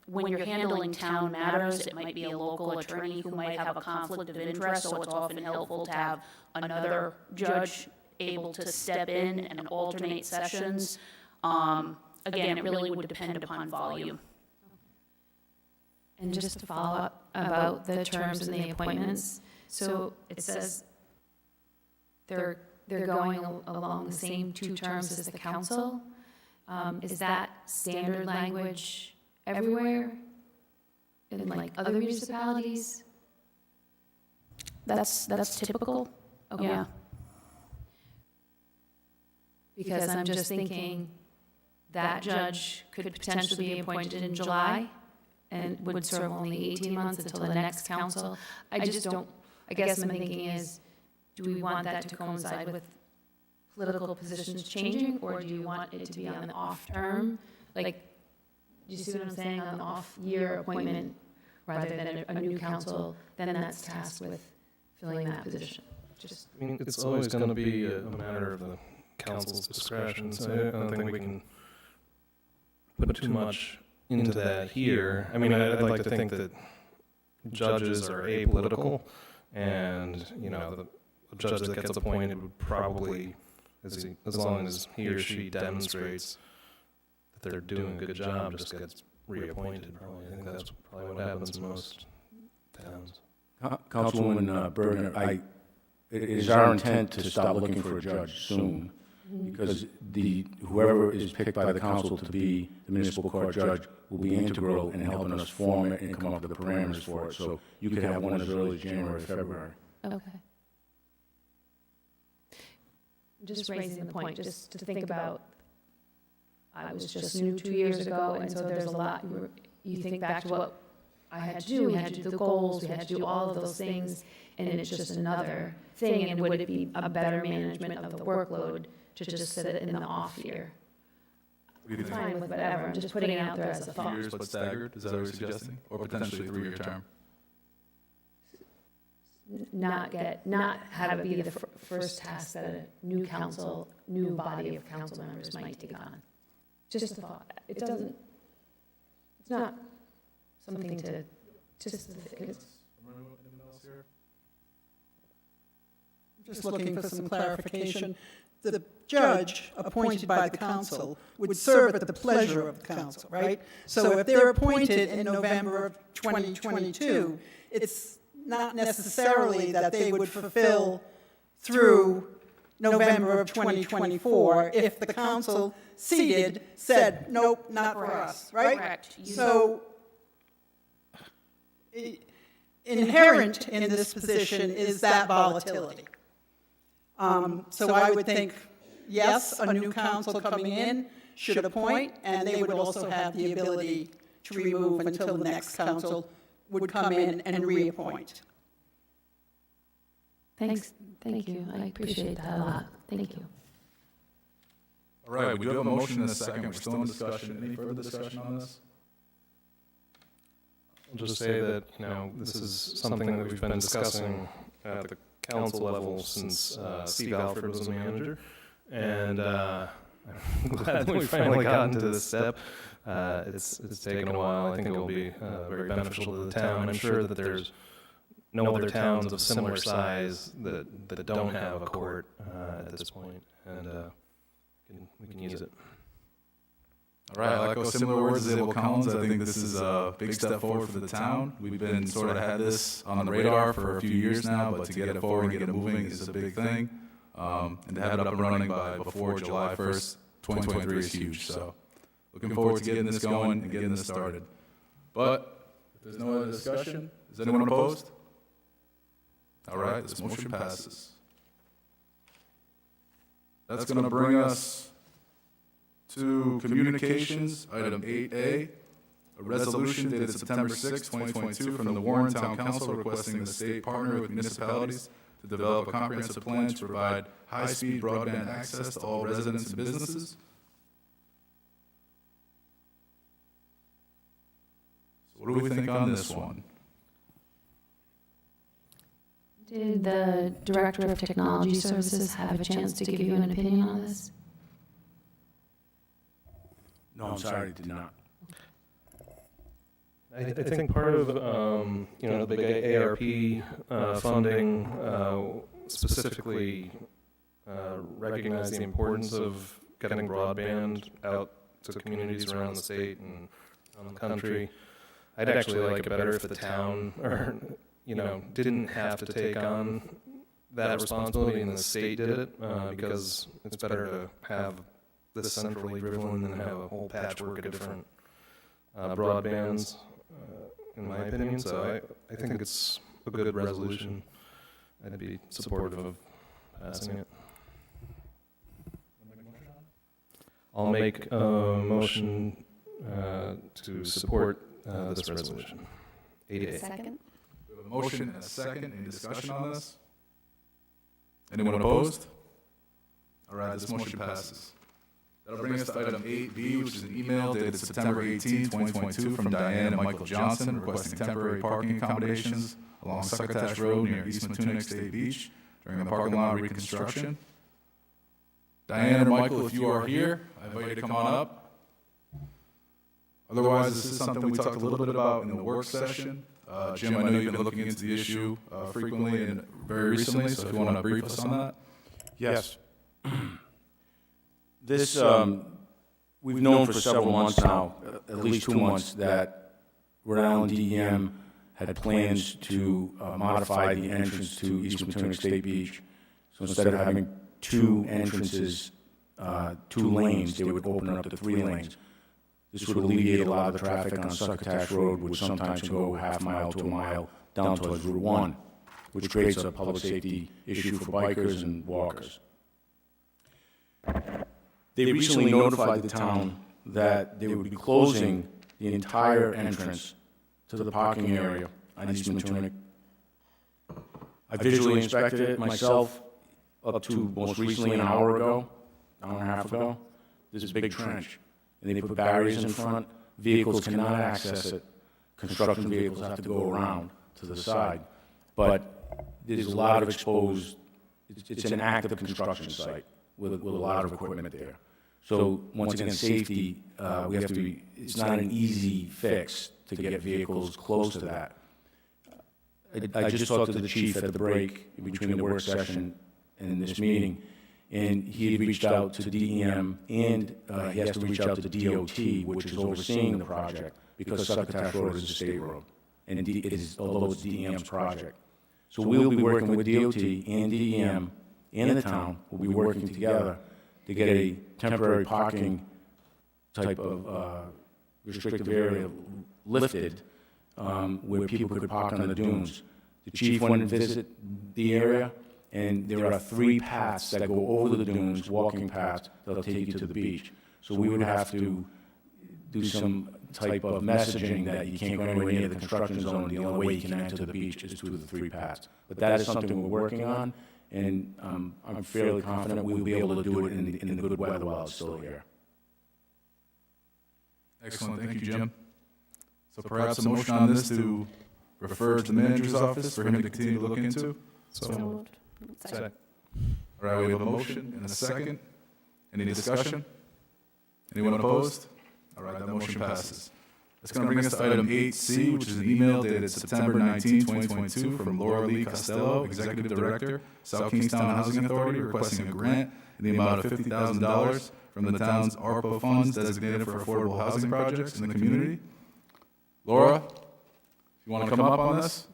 when you're handling town matters, it might be a local attorney who might have a conflict of interest, so it's often helpful to have another judge able to step in and alternate sessions. Again, it really would depend upon volume. And just to follow up about the terms and the appointments, so it says they're going along the same two terms as the council. Is that standard language everywhere in like other municipalities? That's typical. Okay. Yeah. Because I'm just thinking that judge could potentially be appointed in July and would serve only 18 months until the next council. I guess my thinking is, do we want that to coincide with political positions changing, or do you want it to be on the off term? Like, do you see what I'm saying, on the off year appointment, rather than a new council, then that's tasked with filling that position? Just, I mean, it's always going to be a matter of the council's discretion, so I don't think we can put too much into that here. I mean, I'd like to think that judges are apolitical, and, the judge that gets appointed would probably, as long as he or she demonstrates that they're doing a good job, just gets reappointed, probably. I think that's probably what happens in most towns. Councilwoman Bergner, it is our intent to stop looking for a judge soon, because whoever is picked by the council to be the municipal court judge will be integral in helping us form it and come up with the parameters for it. So you could have one as early as January, February. okay. Just raising the point, just to think about, I was just new 2 years ago, and so there's a lot, you think back to what I had to do, we had to do the goals, we had to do all of those things, and it's just another thing, and would it be a better management of the workload to just sit it in the off year? I'm fine with whatever, I'm just putting it out there as a 2 thought. years but staggered, is that what you're suggesting? Or potentially a 3-year term? not have it be the first task that a new body of council members might take on. Just a thought. It's not something to, just, Just looking for some clarification. The judge appointed by the council would serve at the pleasure of the council, right? So if they're appointed in November of 2022, it's not necessarily that they would fulfill through November of 2024 if the council seated said, nope, not for us, right? Correct. So inherent in this position is that volatility. So I would think, yes, a new council coming in should appoint, and they would also have the ability to remove until the next council would come in and reappoint. thank you. I appreciate that a lot. Thank you. All right, we do have a motion in a second. We're still in discussion. Any further discussion on this? I'll just say that, this is something that we've been discussing at the council level since Steve Alford was the manager, and I'm glad that we finally gotten to this step. It's taken a while. I think it will be very beneficial to the town. I'm sure that there's no other towns of similar size that don't have a court at this point, and we can use it. All right, I echo similar words as Abel Collins. I think this is a big step forward for the town. We've been sort of had this on the radar for a few years now, but to get it forward and get it moving is a big thing. And to have it up and running by before July 1st, 2023 is huge. So looking forward to getting this going and getting this started. But if there's no other discussion, is anyone opposed? All right, this motion passes. That's going to bring us to communications, item 8A, a resolution dated September 6, 2022, from the Warren Town Council requesting the state partner with municipalities to develop a comprehensive plan to provide high-speed broadband access to all residents and businesses. So what do we think on this one? Did the Director of Technology Services have a chance to give you an opinion on this? No, I'm sorry, did not. I think part of the big ARP funding specifically recognize the importance of getting broadband out to communities around the state and around the country. I'd actually like it better if the town didn't have to take on that responsibility and the state did it because it's better to have this centrally driven than have a whole patchwork of different broadbands, in my opinion. So I think it's a good resolution. I'd be supportive of passing it. I'll make a motion to support this resolution. 8A. Second? We have a motion and a second. Any discussion on this? Anyone opposed? All right, this motion passes. That'll bring us to item 8B, which is an email dated September 18, 2022, from Diane and Michael Johnson requesting temporary parking accommodations along Succotash Road near East Matunic State Beach during the parking lot reconstruction. Diane or Michael, if you are here, I invite you to come on up. Otherwise, this is something we talked a little bit about in the work session. Jim, I know you've been looking into the issue frequently and very recently, so if you want to brief us on that. Yes. This, we've known for several months now, at least 2 months, that Rhode Island DEM had plans to modify the entrance to East Matunic State Beach. So instead of having 2 entrances, 2 lanes, they would open it up to 3 lanes. This would alleviate a lot of the traffic on Succotash Road, which sometimes can go half mile to a mile down towards Route 1, which creates a public safety issue for bikers and walkers. They recently notified the town that they would be closing the entire entrance to the parking area on East Matunic. I visually inspected it myself up to most recently an hour and a half ago. There's a big trench, and they put barriers in front. Vehicles cannot access it. Construction vehicles have to go around to the side. But there's a lot of exposed, it's an active construction site with a lot of equipment there. So once again, safety, we have to be, it's not an easy fix to get vehicles close to that. I just talked to the chief at the break between the work session and this meeting, and he had reached out to DEM, and he has to reach out to DOT, which is overseeing the project, because Succotash Road is a state road, and it is, although it's DEM's project. So we'll be working with DOT and DEM and the town, we'll be working together to get a temporary parking type of restrictive area lifted, where people could park on the dunes. The chief went and visited the area, and there are 3 paths that go over the dunes, walking paths, that'll take you to the beach. So we would have to do some type of messaging that you can't go anywhere near the construction zone, the only way you can enter the beach is through the 3 paths. But that is something we're working on, and I'm fairly confident we'll be able to do it in the good weather while it's still here. Excellent, thank you, Jim. So perhaps a motion on this to refer to the manager's office for him to continue to look into? So So moved. moved. Second. All right, we have a motion and a second. Any discussion? Anyone opposed? All right, that motion passes. That's going to bring us to item 8C, which is an email dated September 19, 2022, from Laura Lee Costello, Executive Director, South Kingstown Housing Authority, requesting a grant in the amount of $50,000 from the town's ARPA funds designated for affordable housing projects in the community. Laura, you want to come up on this?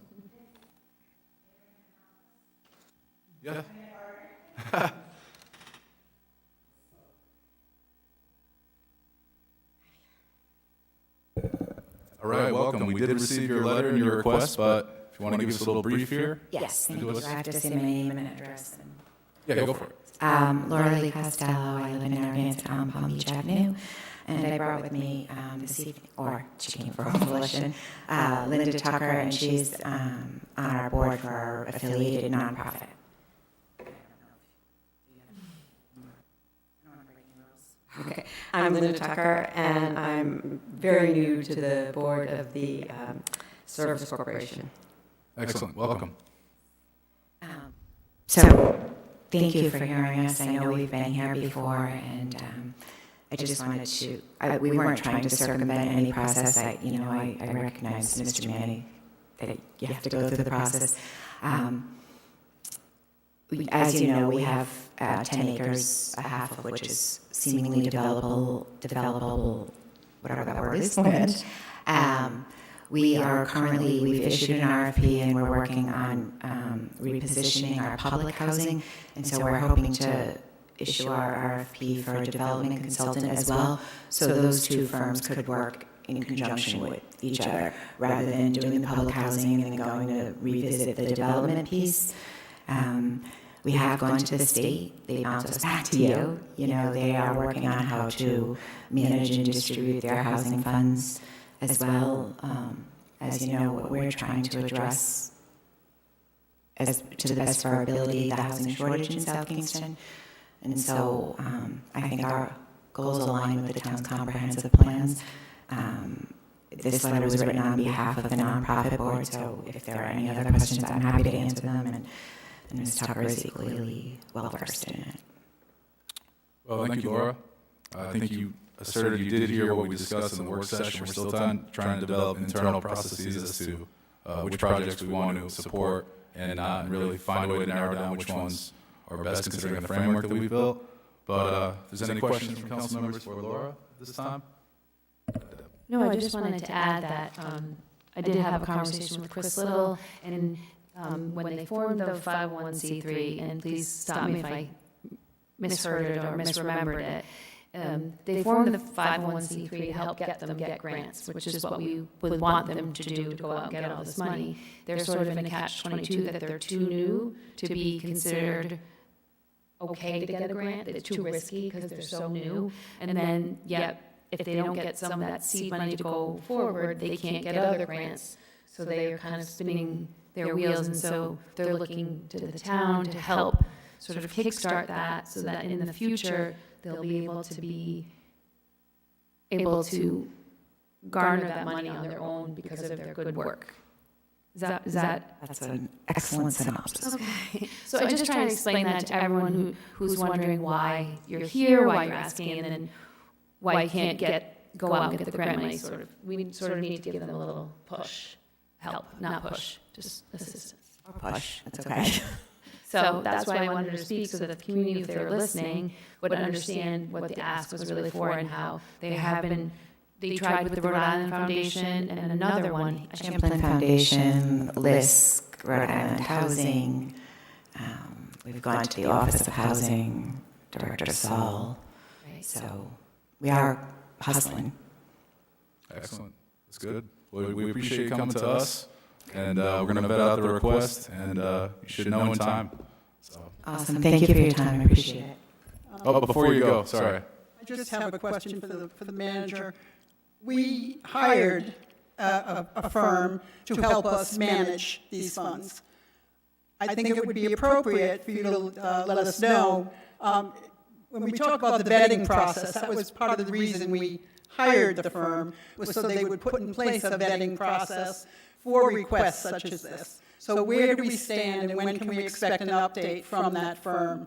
Yeah. All right, welcome. We did receive your letter and your request, but if you want to give us a little brief here. Yes, thank Do you. us- I have to say my name and address. Yeah, go for it. Laura Lee Costello, I live in Narragansett on Palm Beach Avenue, and I brought with me this evening, or she came for her own volition, Linda Tucker, and she's on our board for our affiliated nonprofit. Okay, I'm Linda Tucker, and I'm very new to the board of the Service Corporation. Excellent, welcome. So, thank you for hearing us. I know we've been here before, and I just wanted to, we weren't trying to circumvent any process. I recognize, Mr. Manny, that you have to go through the process. As you know, we have 10 acres, a half of which is seemingly developable, whatever that word is, land. We've issued an RFP, and we're working on repositioning our public housing, and so we're hoping to issue our RFP for a development consultant as well, so those 2 firms could work in conjunction with each other, rather than doing the public housing and then going to revisit the development piece. We have gone to the state. They bounced us back to you. They are working on how to manage and distribute their housing funds as well. As you know, what we're trying to address, as to the best of our ability, the housing shortage in South Kingston. And so I think our goals align with the town's comprehensive plans. This letter was written on behalf of the nonprofit board, so if there are any other questions, I'm happy to answer them. And Ms. Tucker is equally well-versed in it. Well, thank you, Laura. I think you asserted you did hear what we discussed in the work session. We're still trying to develop internal processes as to which projects we want to support and not, and really find a way to narrow down which ones are best considering the framework that we built. But if there's any questions from council members for Laura at this time? No, I just wanted to add that I did have a conversation with Chris Little, and when they formed the 501c3, and please stop me if I misheard it or misremembered it, they formed the 501c3 to help get grants, which is what we would want them to do, to go out and get all this money. They're sort of in a catch-22 that they're too new to be considered okay to get a grant. It's too risky because they're so new. And then, yet, if they don't get some of that seed money to go forward, they can't get other grants. So they are kind of spinning their wheels, and so they're looking to the town to help sort of kickstart that, so that in the future, they'll be able to garner that money on their own because of their good work. Is that? That's an excellent synopsis. Okay. So I just try to explain that to everyone who's wondering why you're here, why you're asking, and then why you can't go out and get the grant money. We sort of need to give them a little push, help, not push, just assistance. Or push, that's okay. So that's why I wanted to speak, so that the community, if they were listening, would understand what the ask was really for and how they tried with the Rhode Island Foundation and another one. Champlain Foundation, LISC, Rhode Island Housing. We've gone to the Office of Housing, Director Saul. Right. So we are hustling. Excellent. That's good. Well, we appreciate you coming to us, and we're going to vet out the request, and you should know in time. So. Awesome. Thank you for your time. I appreciate it. Oh, before you go, sorry. I just have a question for the manager. We hired a firm to help us manage these funds. I think it would be appropriate for you to let us know, when we talk about the vetting process, that was part of the reason we hired the firm, was so they would put in place a vetting process for requests such as this. So where do we stand, and when can we expect an update from that firm?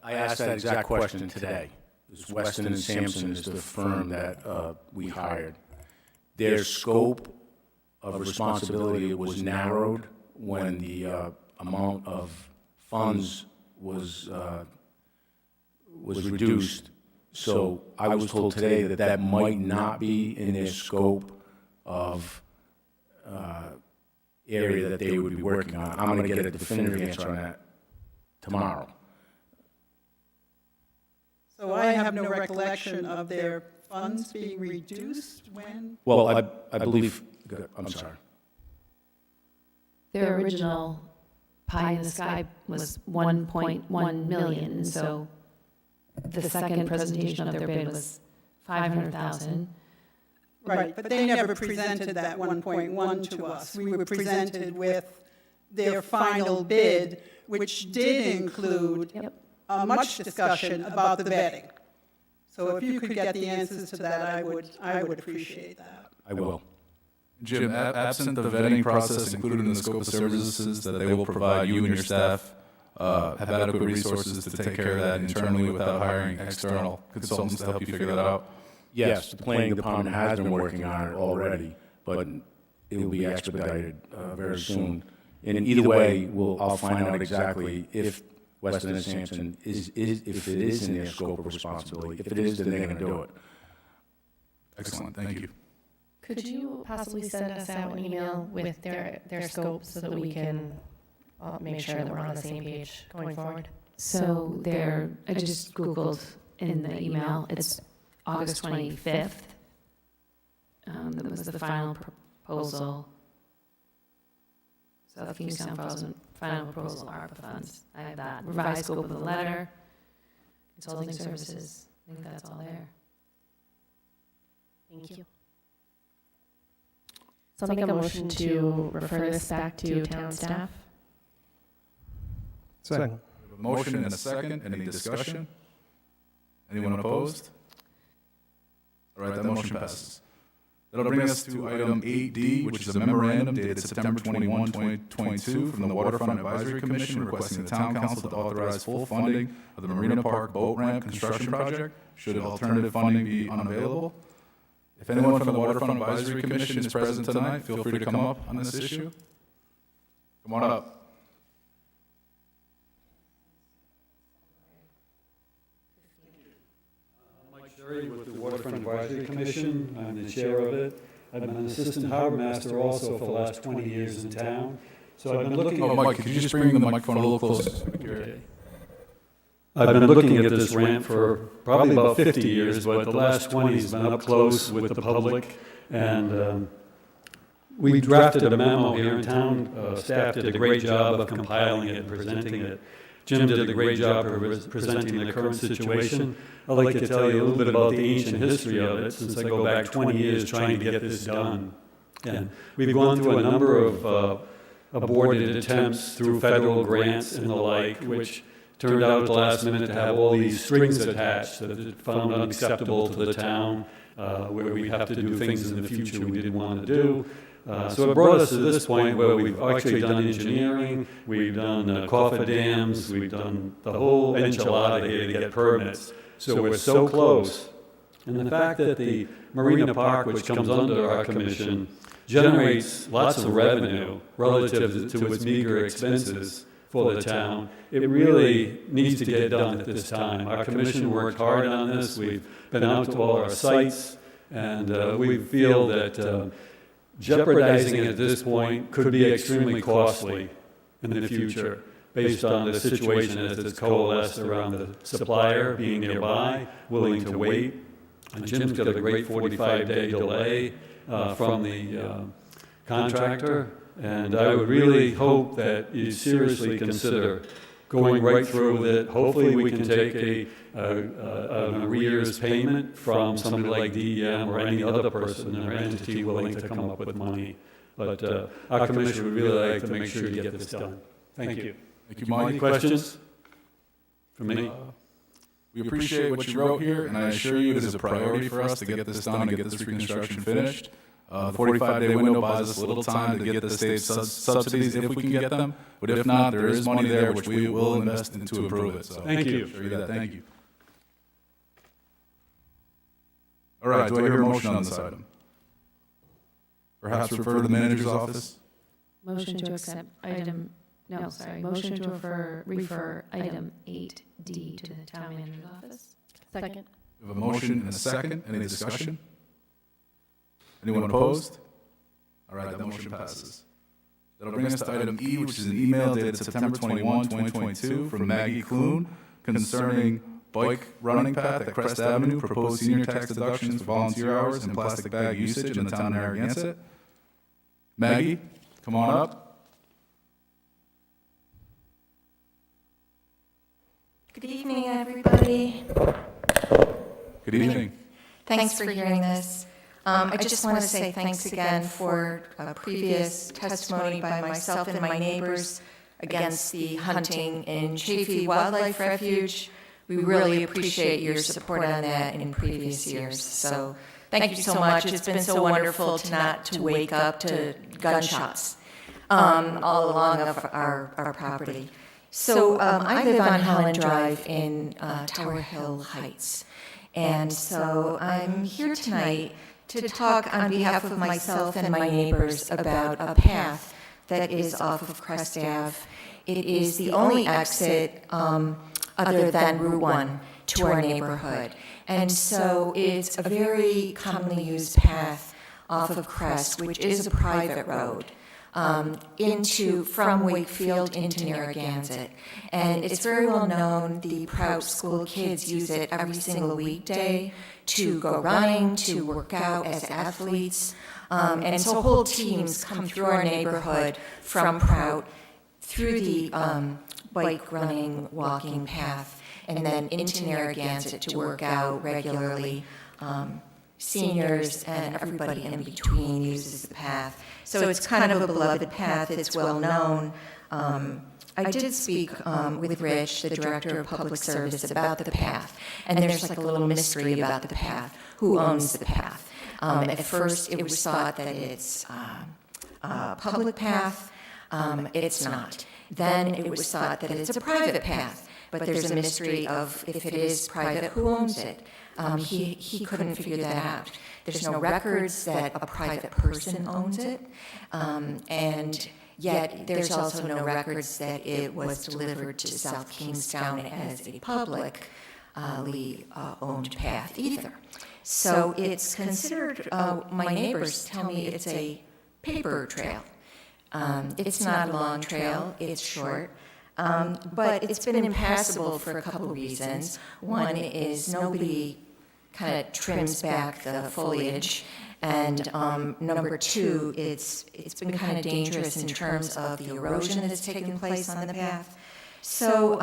I asked that exact question today. This Weston and Sampson is the firm that we hired. Their scope of responsibility was narrowed when the amount of funds was reduced. So I was told today that might not be in their scope of area that they would be working on. I'm going to get a definitive answer on that tomorrow. So I have no recollection of their funds being reduced when? Well, I believe, I'm sorry. Their original pie in the sky was 1.1 million, and so the second presentation of their bid was 500,000. Right, but they never presented that 1.1 to us. We were presented with their final bid, which did include much discussion about the vetting. So if you could get the answers to that, I would appreciate that. I will. Jim, absent the vetting process included in the scope of services that they will provide, you and your staff have adequate resources to take care of that internally without hiring external consultants to help you figure that out? Yes, the planning department has been working on it already, but it will be expedited very soon. And either way, I'll find out exactly if Weston and Sampson if it is in their scope of responsibility. If it is, then they're going to do it. Excellent, thank you. Could you possibly send us out an email with their scope so that we can make sure that we're on the same page going forward? So I just Googled in the email, it's August 25th. That was the final proposal. South Kings Town final proposal, ARPA funds. I have that. Revised scope of the letter, consulting services. I think that's all there. Thank you. So I'll make a motion to refer this back to town staff. Second. A motion and a second. Any discussion? Anyone opposed? All right, that motion passes. That'll bring us to item 8D, which is a memorandum dated September 21, 2022, from the Waterfront Advisory Commission requesting the Town Council to authorize full funding of the Marina Park Boat Ramp construction project, should alternative funding be unavailable. If anyone from the Waterfront Advisory Commission is present tonight, feel free to come up on this issue. Come on up. With the Waterfront Advisory Commission, I'm the chair of it. I've been an assistant harbor master also for the last 20 years in town. So I've been looking at... Mike, could you just bring the microphone a little closer? Okay. I've been looking at this ramp for probably about 50 years, but the last 20 has been up close with the public. And we drafted a memo here in town. Staff did a great job of compiling it and presenting it. Jim did a great job of presenting the current situation. I'd like to tell you a little bit about the ancient history of it, since I go back 20 years trying to get this done. And we've gone through a number of aborted attempts through federal grants and the like, which turned out at the last minute to have all these strings attached that it found unacceptable to the town, where we have to do things in the future we didn't want to do. So it brought us to this point where we've actually done engineering, we've done cofferdams, we've done the whole enchilada here to get permits. So we're so close. And the fact that the Marina Park, which comes under our commission, generates lots of revenue relative to its meager expenses for the town, it really needs to get done at this time. Our commission worked hard on this. We've been out to all our sites, and we feel that jeopardizing it at this point could be extremely costly in the future, based on the situation as it's coalesced around the supplier being nearby, willing to wait. And Jim's got a great 45-day delay from the contractor, and I would really hope that you seriously consider going right through with it. Hopefully we can take an arrears payment from somebody like DEM or any other person or entity willing to come up with money. But our commission would really like to make sure you get this done. Thank you. Thank you, Mike. Any questions for me? We appreciate what you wrote here, and I assure you it is a priority for us to get this done and get this reconstruction finished. The 45-day window buys us a little time to get the state subsidies if we can get them, but if not, there is money there which we will invest in to improve it. So Thank you. Assure you that. Thank you. All right, do I hear a motion on this item? Perhaps refer to the manager's office? Motion to accept motion to refer item 8D to the town manager's office. Second. We have a motion and a second. Any discussion? Anyone opposed? All right, that motion passes. That'll bring us to item E, which is an email dated September 21, 2022 from Maggie Clune concerning bike running path at Crest Avenue, proposed senior tax deductions for volunteer hours and plastic bag usage in the town of Narragansett. Maggie, come on up. Good evening, everybody. Good evening. Thanks for hearing this. I just want to say thanks again for previous testimony by myself and my neighbors against the hunting in Chaffee Wildlife Refuge. We really appreciate your support on that in previous years. So thank you so much. It's been so wonderful to wake up to gunshots all along of our property. So I live on Holland Drive in Tower Hill Heights. And so I'm here tonight to talk on behalf of myself and my neighbors about a path that is off of Crest Ave. It is the only exit other than Route 1 to our neighborhood. And so it's a very commonly used path off of Crest, which is a private road. From Wakefield into Narragansett. And it's very well known, the Prout School kids use it every single weekday to go running, to work out as athletes. And so whole teams come through our neighborhood from Prout through the bike running, walking path, and then into Narragansett to work out regularly. Seniors and everybody in between uses the path. So it's kind of a beloved path. It's well known. I did speak with Rich, the Director of Public Service, about the path. And there's like a little mystery about the path. Who owns the path? At first, it was thought that it's a public path. It's not. Then it was thought that it's a private path. But there's a mystery of if it is private, who owns it? He couldn't figure that out. There's no records that a private person owns it, and yet there's also no records that it was delivered to South Kingstown as a publicly owned path either. So it's considered, my neighbors tell me it's a paper trail. It's not a long trail, it's short. But it's been impassable for a couple reasons. One is nobody kind of trims back the foliage, and number two, it's been kind of dangerous in terms of the erosion that's taken place on the path. So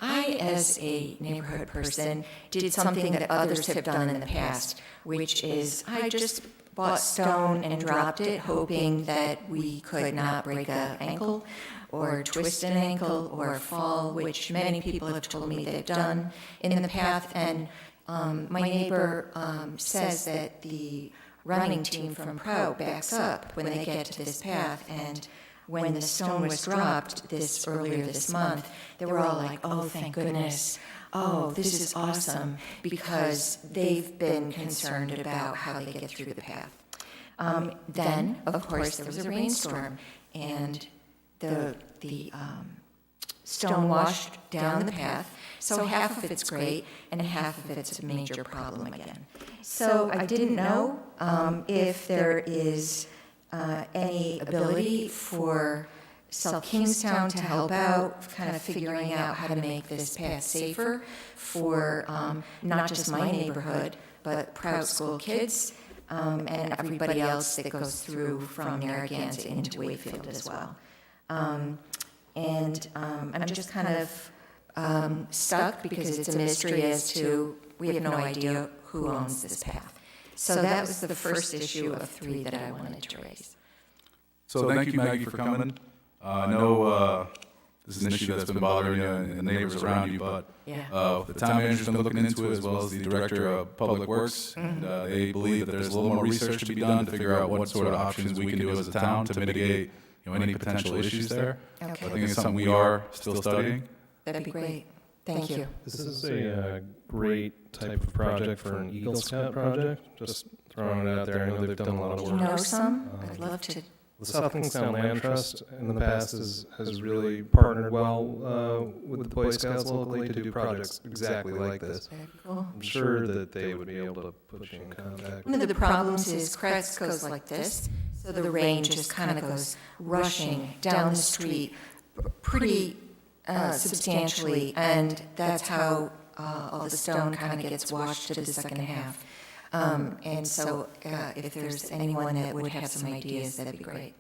I, as a neighborhood person, did something that others have done in the past, which is I just bought stone and dropped it, hoping that we could not break an ankle or twist an ankle or fall, which many people have told me they've done in the path. And my neighbor says that the running team from Prout backs up when they get to this path. And when the stone was dropped earlier this month, they were all like, oh, thank goodness. Oh, this is awesome, because they've been concerned about how they get through the path. Then, of course, there was a rainstorm, and the stone washed down the path, so half of it's great, and half of it's a major problem again. So I didn't know if there is any ability for South Kingstown to help out, kind of figuring out how to make this path safer for not just my neighborhood, but Proud School kids and everybody else that goes through from Narragansett into Wakefield as well. I'm just kind of stuck because it's a mystery as to, we have no idea who owns this path. So that was the first issue of 3 that I wanted to raise. So thank you, Maggie, for coming. I know this is an issue that's been bothering you and the neighbors around you, but the town manager's been looking into it, as well as the director of public works. And they believe that there's a little more research to be done to figure out what sort of options we can do as a town to mitigate any potential issues there. Okay. I think it's something we are still studying. That'd be great. Thank you. This is a great type of project for an Eagle Scout project. Just throwing it out there. I know they've done a lot of Do work. you know some? I'd love to. The South Kingstown Land Trust in the past has really partnered well with the Boy Scouts locally to do projects exactly like this. Very cool. I'm sure that they would be able to put you in contact. One of the problems is Kretz goes like this, so the rain just kind of goes rushing down the street pretty substantially, and that's how all the stone kind of gets washed to the second half. And so if there's anyone that would have some ideas, that'd be great.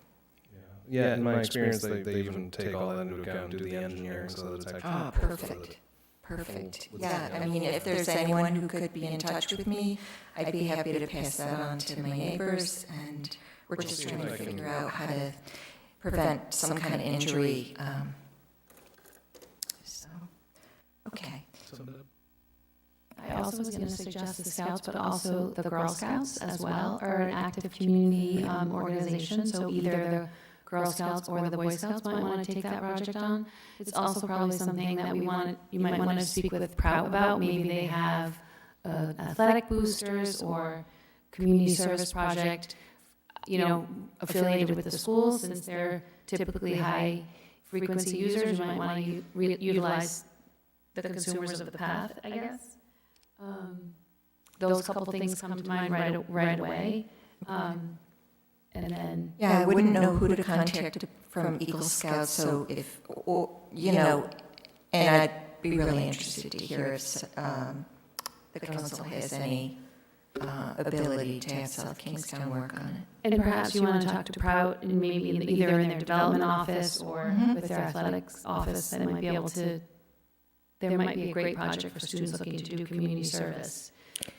Yeah, in my experience, they even take all that into account and do the engineering so that it's actually... Oh, perfect. Perfect. Yeah, I mean, if there's anyone who could be in touch with me, I'd be happy to pass that on to my neighbors, and we're just trying to figure out how to prevent some kind of injury. So, okay. I also was going to suggest the Scouts, but also the Girl Scouts as well are an active community organization. So either the Girl Scouts or the Boy Scouts might want to take that project on. It's also probably something that you might want to speak with Prout about. Maybe they have athletic boosters or community service project, affiliated with the schools, since they're typically high frequency users. You might want to utilize the consumers of the path, I guess. Those couple things come to mind right away. And then... Yeah, I wouldn't know who to contact from Eagle Scouts, so and I'd be really interested to hear if the council has any ability to have South Kingstown work on it. And perhaps you want to talk to Prout, and maybe either in their development office or with their athletics office, they might be able to... There might be a great project for students looking to do community service. I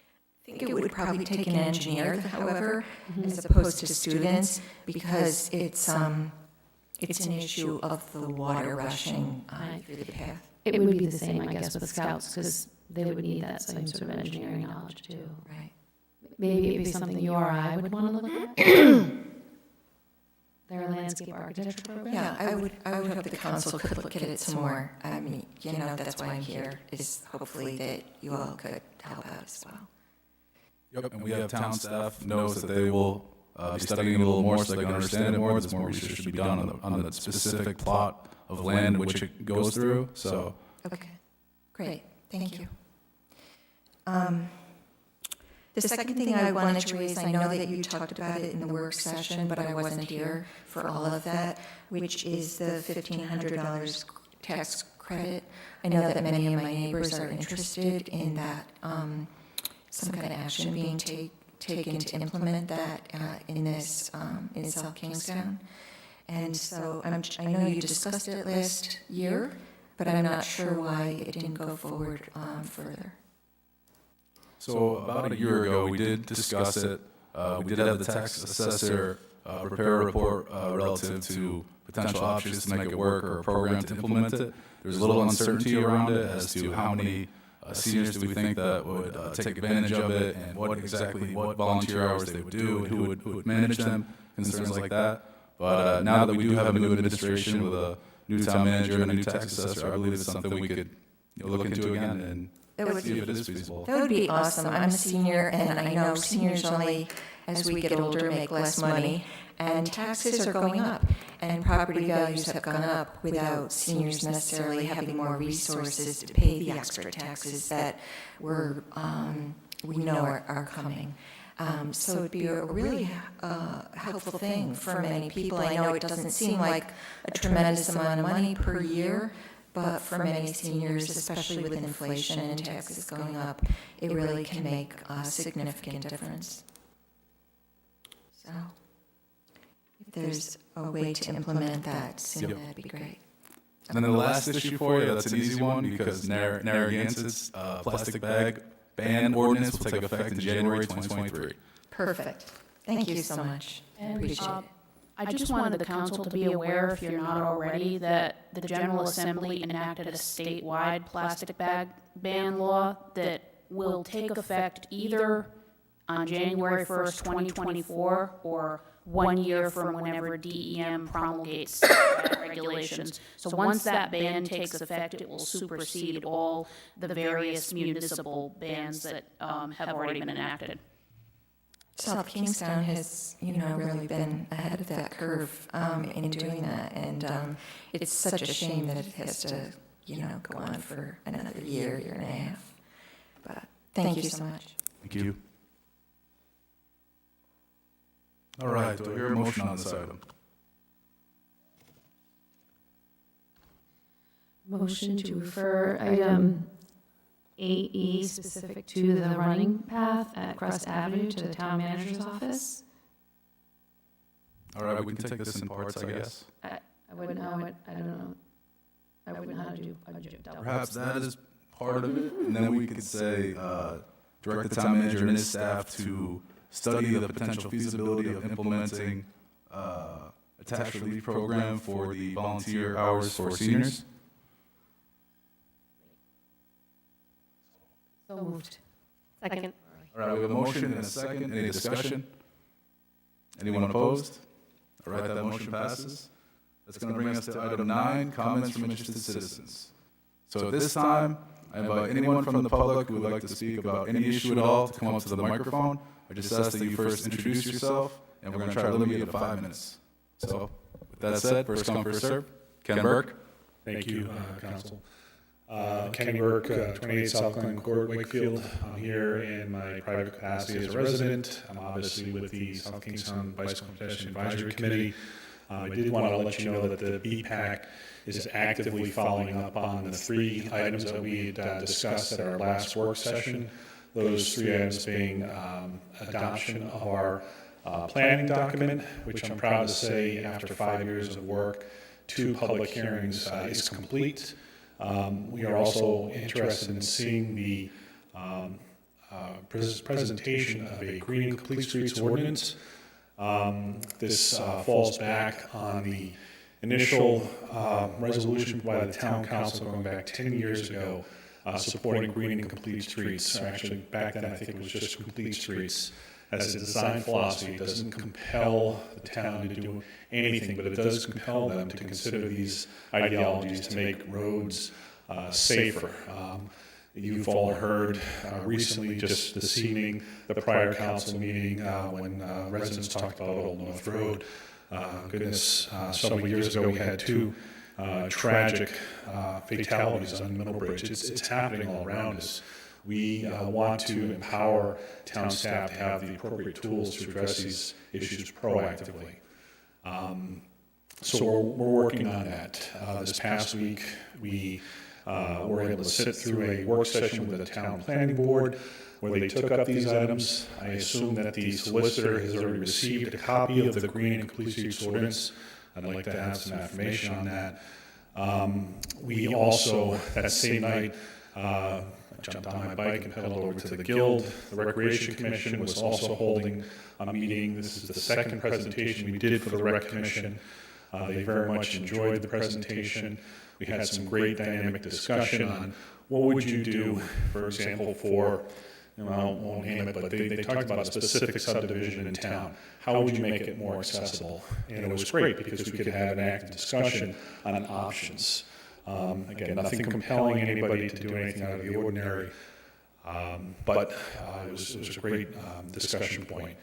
think it would probably take an engineer, however, as opposed to students, because it's an issue of the water rushing through the path. It would be the same, I guess, with the Scouts, because they would need that same sort of engineering knowledge, too. Right. Maybe it'd be something you or I would want to look at. Their landscape architecture program? Yeah, I would hope the council could look at it some more. I mean, that's why I'm here, is hopefully that you all could help out as well. Yep, and we have town staff knows that they will be studying it a little more so they can understand it more. There's more research to be done on the specific plot of land which it goes through. So. Okay, great, thank you. The second thing I wanted to raise, I know that you talked about it in the work session, but I wasn't here for all of that, which is the $1,500 tax credit. I know that many of my neighbors are interested in that, some kind of action being taken to implement that in South Kingstown. And so I know you discussed it last year, but I'm not sure why it didn't go forward further. So about a year ago, we did discuss it. We did have the tax assessor prepare a report relative to potential options to make it work or a program to implement it. There's a little uncertainty around it as to how many seniors do we think that would take advantage of it, and what volunteer hours they would do, and who would manage them, concerns like that. But now that we do have a new administration with a new town manager and a new tax assessor, I believe it's something we could look into again and see if it is feasible. That would be awesome. I'm a senior, and I know seniors only, as we get older, make less money, and taxes are going up, and property values have gone up without seniors necessarily having more resources to pay the extra taxes that we know are coming. So it'd be a really helpful thing for many people. I know it doesn't seem like a tremendous amount of money per year, but for many seniors, especially with inflation and taxes going up, it really can make a significant difference. So if there's a way to implement that soon, that'd be great. And then the last issue for you, that's an easy one, because Narragansett's plastic bag ban ordinance will take effect in January 2023. Perfect. Thank you so much. Appreciate it. I just wanted the council to be aware, if you're not already, that the General Assembly enacted a statewide plastic bag ban law that will take effect either on January 1st, 2024, or 1 year from whenever DEM promulgates regulations. So once that ban takes effect, it will supersede all the various municipal bans that have already been enacted. South Kingstown has, really been ahead of that curve in doing that, and it's such a shame that it has to, go on for another year and a half. But thank you so much. Thank you. All right, do I hear a motion on this item? Motion to refer item 8E specific to the running path at Crest Avenue to the town manager's office. All right, we can take this in parts, I guess. I wouldn't know, I don't know. I wouldn't know how to do budget. Perhaps that is part of it, and then we could say, direct the town manager and his staff to study the potential feasibility of implementing a tax relief program for the volunteer hours for seniors. So moved. Second. All right, we have a motion and a second. Any discussion? Anyone opposed? All right, that motion passes. That's going to bring us to item 9, comments from interested citizens. So at this time, I invite anyone from the public who would like to speak about any issue at all to come up to the microphone. I just ask that you first introduce yourself, and we're going to try to limit you to 5 minutes. So with that said, first come, first serve. Ken Burke. Thank you, Council. Kenny Burke, 28 South Glen Court, Wakefield. I'm here in my private capacity as a resident. I'm obviously with the South Kingstown Bicycle Pedestrian Advisory Committee. I did want to let you know that the BPAC is actively following up on the 3 items that we had discussed at our last work session. Those 3 items being adoption of our planning document, which I'm proud to say after 5 years of work, 2 public hearings is complete. We are also interested in seeing the presentation of a green and complete streets ordinance. This falls back on the initial resolution by the town council going back 10 years ago, supporting green and complete streets. Actually, back then I think it was just complete streets. As a design philosophy, it doesn't compel the town to do anything, but it does compel them to consider these ideologies to make roads safer. You've all heard recently, just this evening, the prior council meeting when residents talked about Old North Road. Several years ago we had 2 tragic fatalities on Middlebridge. It's happening all around us. We want to empower town staff to have the appropriate tools to address these issues proactively. So we're working on that. This past week, we were able to sit through a work session with the town planning board where they took up these items. I assume that the solicitor has already received a copy of the green and complete streets ordinance. I'd like to have some information on that. We also, that same night, I jumped on my bike and pedaled over to the Guild. The Recreation Commission was also holding a meeting. This is the second presentation we did for the Rec Commission. They very much enjoyed the presentation. We had some great dynamic discussion on what would you do, for example, for, I won't name it, but they talked about a specific subdivision in town. How would you make it more accessible? And it was great because we could have an active discussion on options. Again, nothing compelling anybody to do anything out of the ordinary, but it was a great discussion point.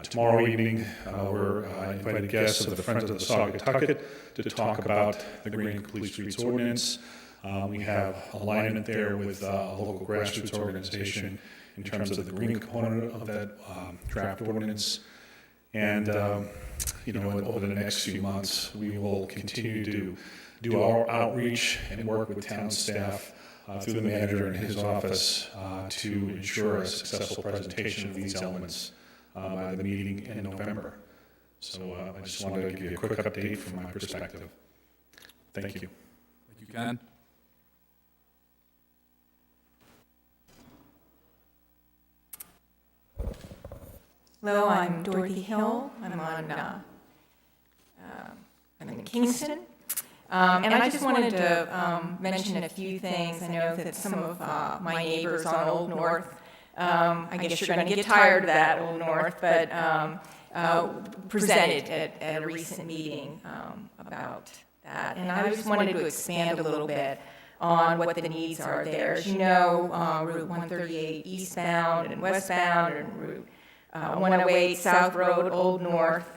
Tomorrow evening, we're invited guests of the Friends of the Saugatucket to talk about the Green and Complete Streets Ordinance. We have alignment there with a local grassroots organization in terms of the green component of that draft ordinance. And, over the next few months, we will continue to do our outreach and work with town staff through the manager and his office to ensure a successful presentation of these elements by the meeting in November. So I just wanted to give you a quick update from my perspective. Thank you. Thank you, Ken. Hello, I'm Dorothy Hill. I'm in Kingston. And I just wanted to mention a few things. I know that some of my neighbors on Old North, I guess you're going to get tired of that, Old North, but presented at a recent meeting about that. And I just wanted to expand a little bit on what the needs are there. As you know, Route 138 eastbound and westbound, and Route 108 South Road, Old North,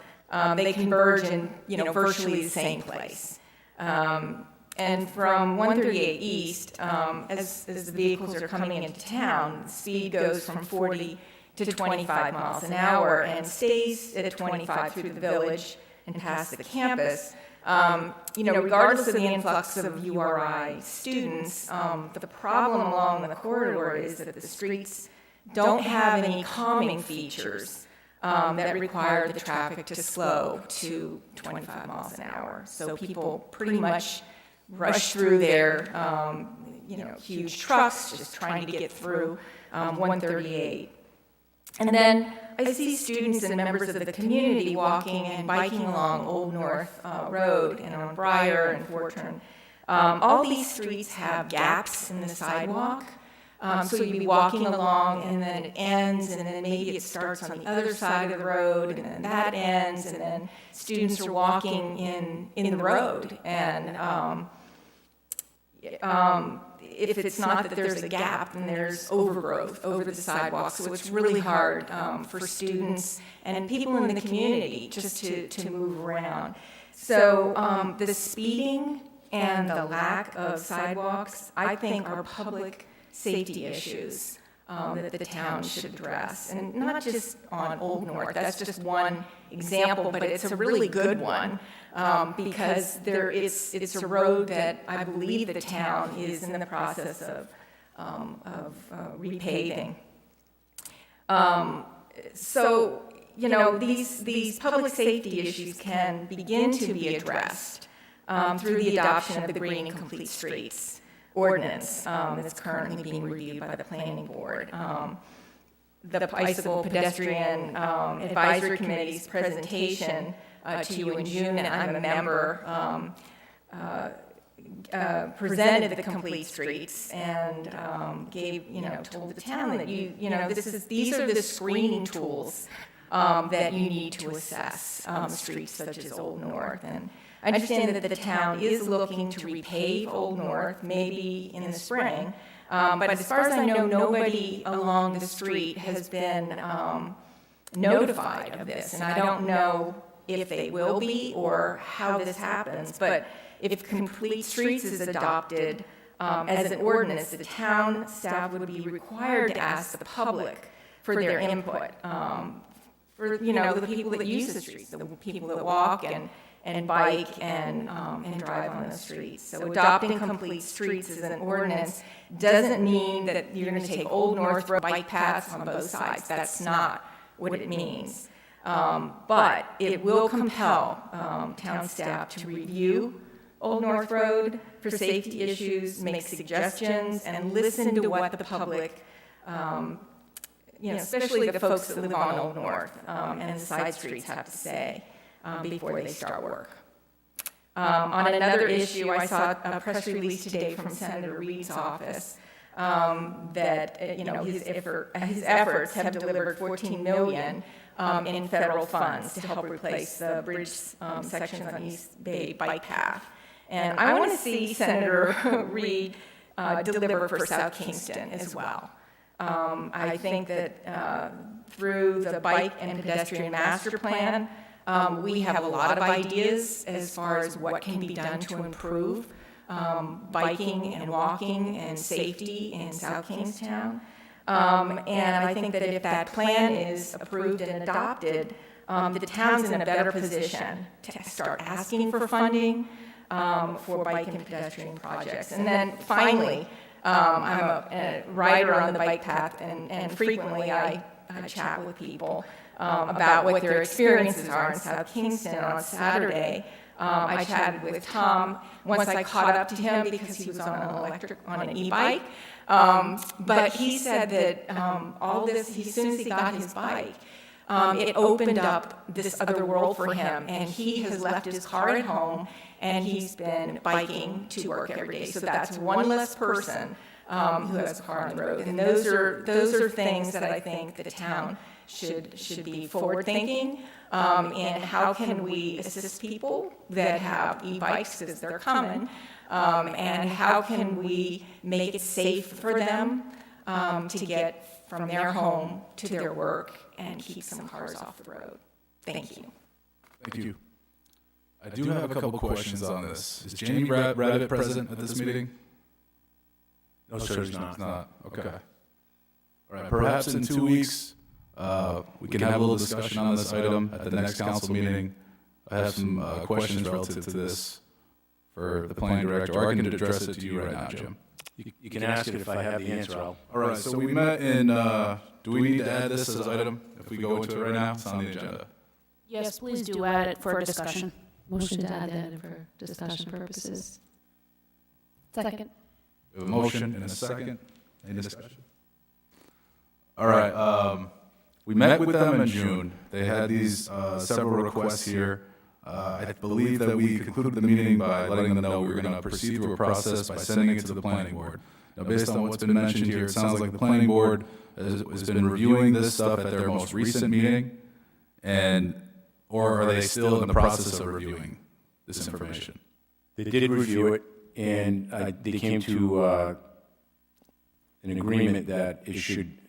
they converge in virtually the same place. And from 138 east, as the vehicles are coming into town, the speed goes from 40 to 25 miles an hour and stays at 25 through the village and past the campus. Regardless of the influx of URI students, the problem along the corridor is that the streets don't have any calming features that require the traffic to slow to 25 miles an hour. So people pretty much rush through their, huge trucks just trying to get through 138. And then I see students and members of the community walking and biking along Old North Road and on Briar and Fortune. All these streets have gaps in the sidewalk. So you'd be walking along, and then it ends, and then maybe it starts on the other side of the road, and then that ends, and then students are walking in the road. And if it's not that there's a gap, then there's overgrowth over the sidewalk. So it's really hard for students and people in the community just to move around. So the speeding and the lack of sidewalks, I think, are public safety issues that the town should address. And not just on Old North, that's just one example, but it's a really good one because it's a road that I believe the town is in the process of repaving. So, these public safety issues can begin to be addressed through the adoption of the Green and Complete Streets Ordinance that's currently being reviewed by the Planning Board. The Bicycle Pedestrian Advisory Committee's presentation to you in June, and I'm a member, presented the complete streets and told the town that these are the screening tools that you need to assess streets such as Old North. And I understand that the town is looking to repave Old North, maybe in the spring, but as far as I know, nobody along the street has been notified of this, and I don't know if they will be or how this happens, but if Complete Streets is adopted as an ordinance, the town staff would be required to ask the public for their input, for the people that use the streets, the people that walk and bike and drive on the streets. So adopting Complete Streets as an ordinance doesn't mean that you're going to take Old North Road bike paths on both sides. That's not what it means. But it will compel town staff to review Old North Road for safety issues, make suggestions, and listen to what the public, especially the folks that live on Old North and the side streets have to say before they start work. On another issue, I saw a press release today from Senator Reed's office that, you know, his efforts have delivered $14 million in federal funds to help replace the bridge sections on East Bay bike path. And I want to see Senator Reed deliver for South Kingston as well. I think that through the bike and pedestrian master plan, we have a lot of ideas as far as what can be done to improve biking and walking and safety in South Kingstown. And I think that if that plan is approved and adopted, the town's in a better position to start asking for funding for bike and pedestrian projects. And then finally, I'm a rider on the bike path, and frequently I chat with people about what their experiences are in South Kingston. On Saturday, I chatted with Tom once I caught up to him because he was on an e-bike. But he said that all this, as soon as he got his bike, it opened up this other world for him, and he has left his car at home, and he's been biking to work every day. So that's one less person who has a car on the road. And those are things that I think the town should be forward-thinking. And how can we assist people that have e-bikes as they're coming? And how can we make it safe for them to get from their home to their work and keep some cars off the road? Thank you. Thank you. I do have a couple questions on this. Is Jamie Rabbit present at this meeting? No, sir, he's not. He's not. Okay. All right. Perhaps in 2 weeks, we can have a little discussion on this item at the next council meeting. I have some questions relative to this for the planning director, or I can address it to you right now, Jim. You can ask it if I have the answer. All right. So we met in. Do we need to add this as an item if we go into it right now? It's on the agenda. Yes, please do add it for discussion. Motion to add that for discussion purposes. Second. We have a motion and a second. Any discussion? All right. We met with them in June. They had these several requests here. I believe that we concluded the meeting by letting them know we were going to proceed through a process by sending it to the planning board. Now, based on what's been mentioned here, it sounds like the planning board has been reviewing this stuff at their most recent meeting, or are they still in the process of reviewing this information? They did review it, and they came to an agreement that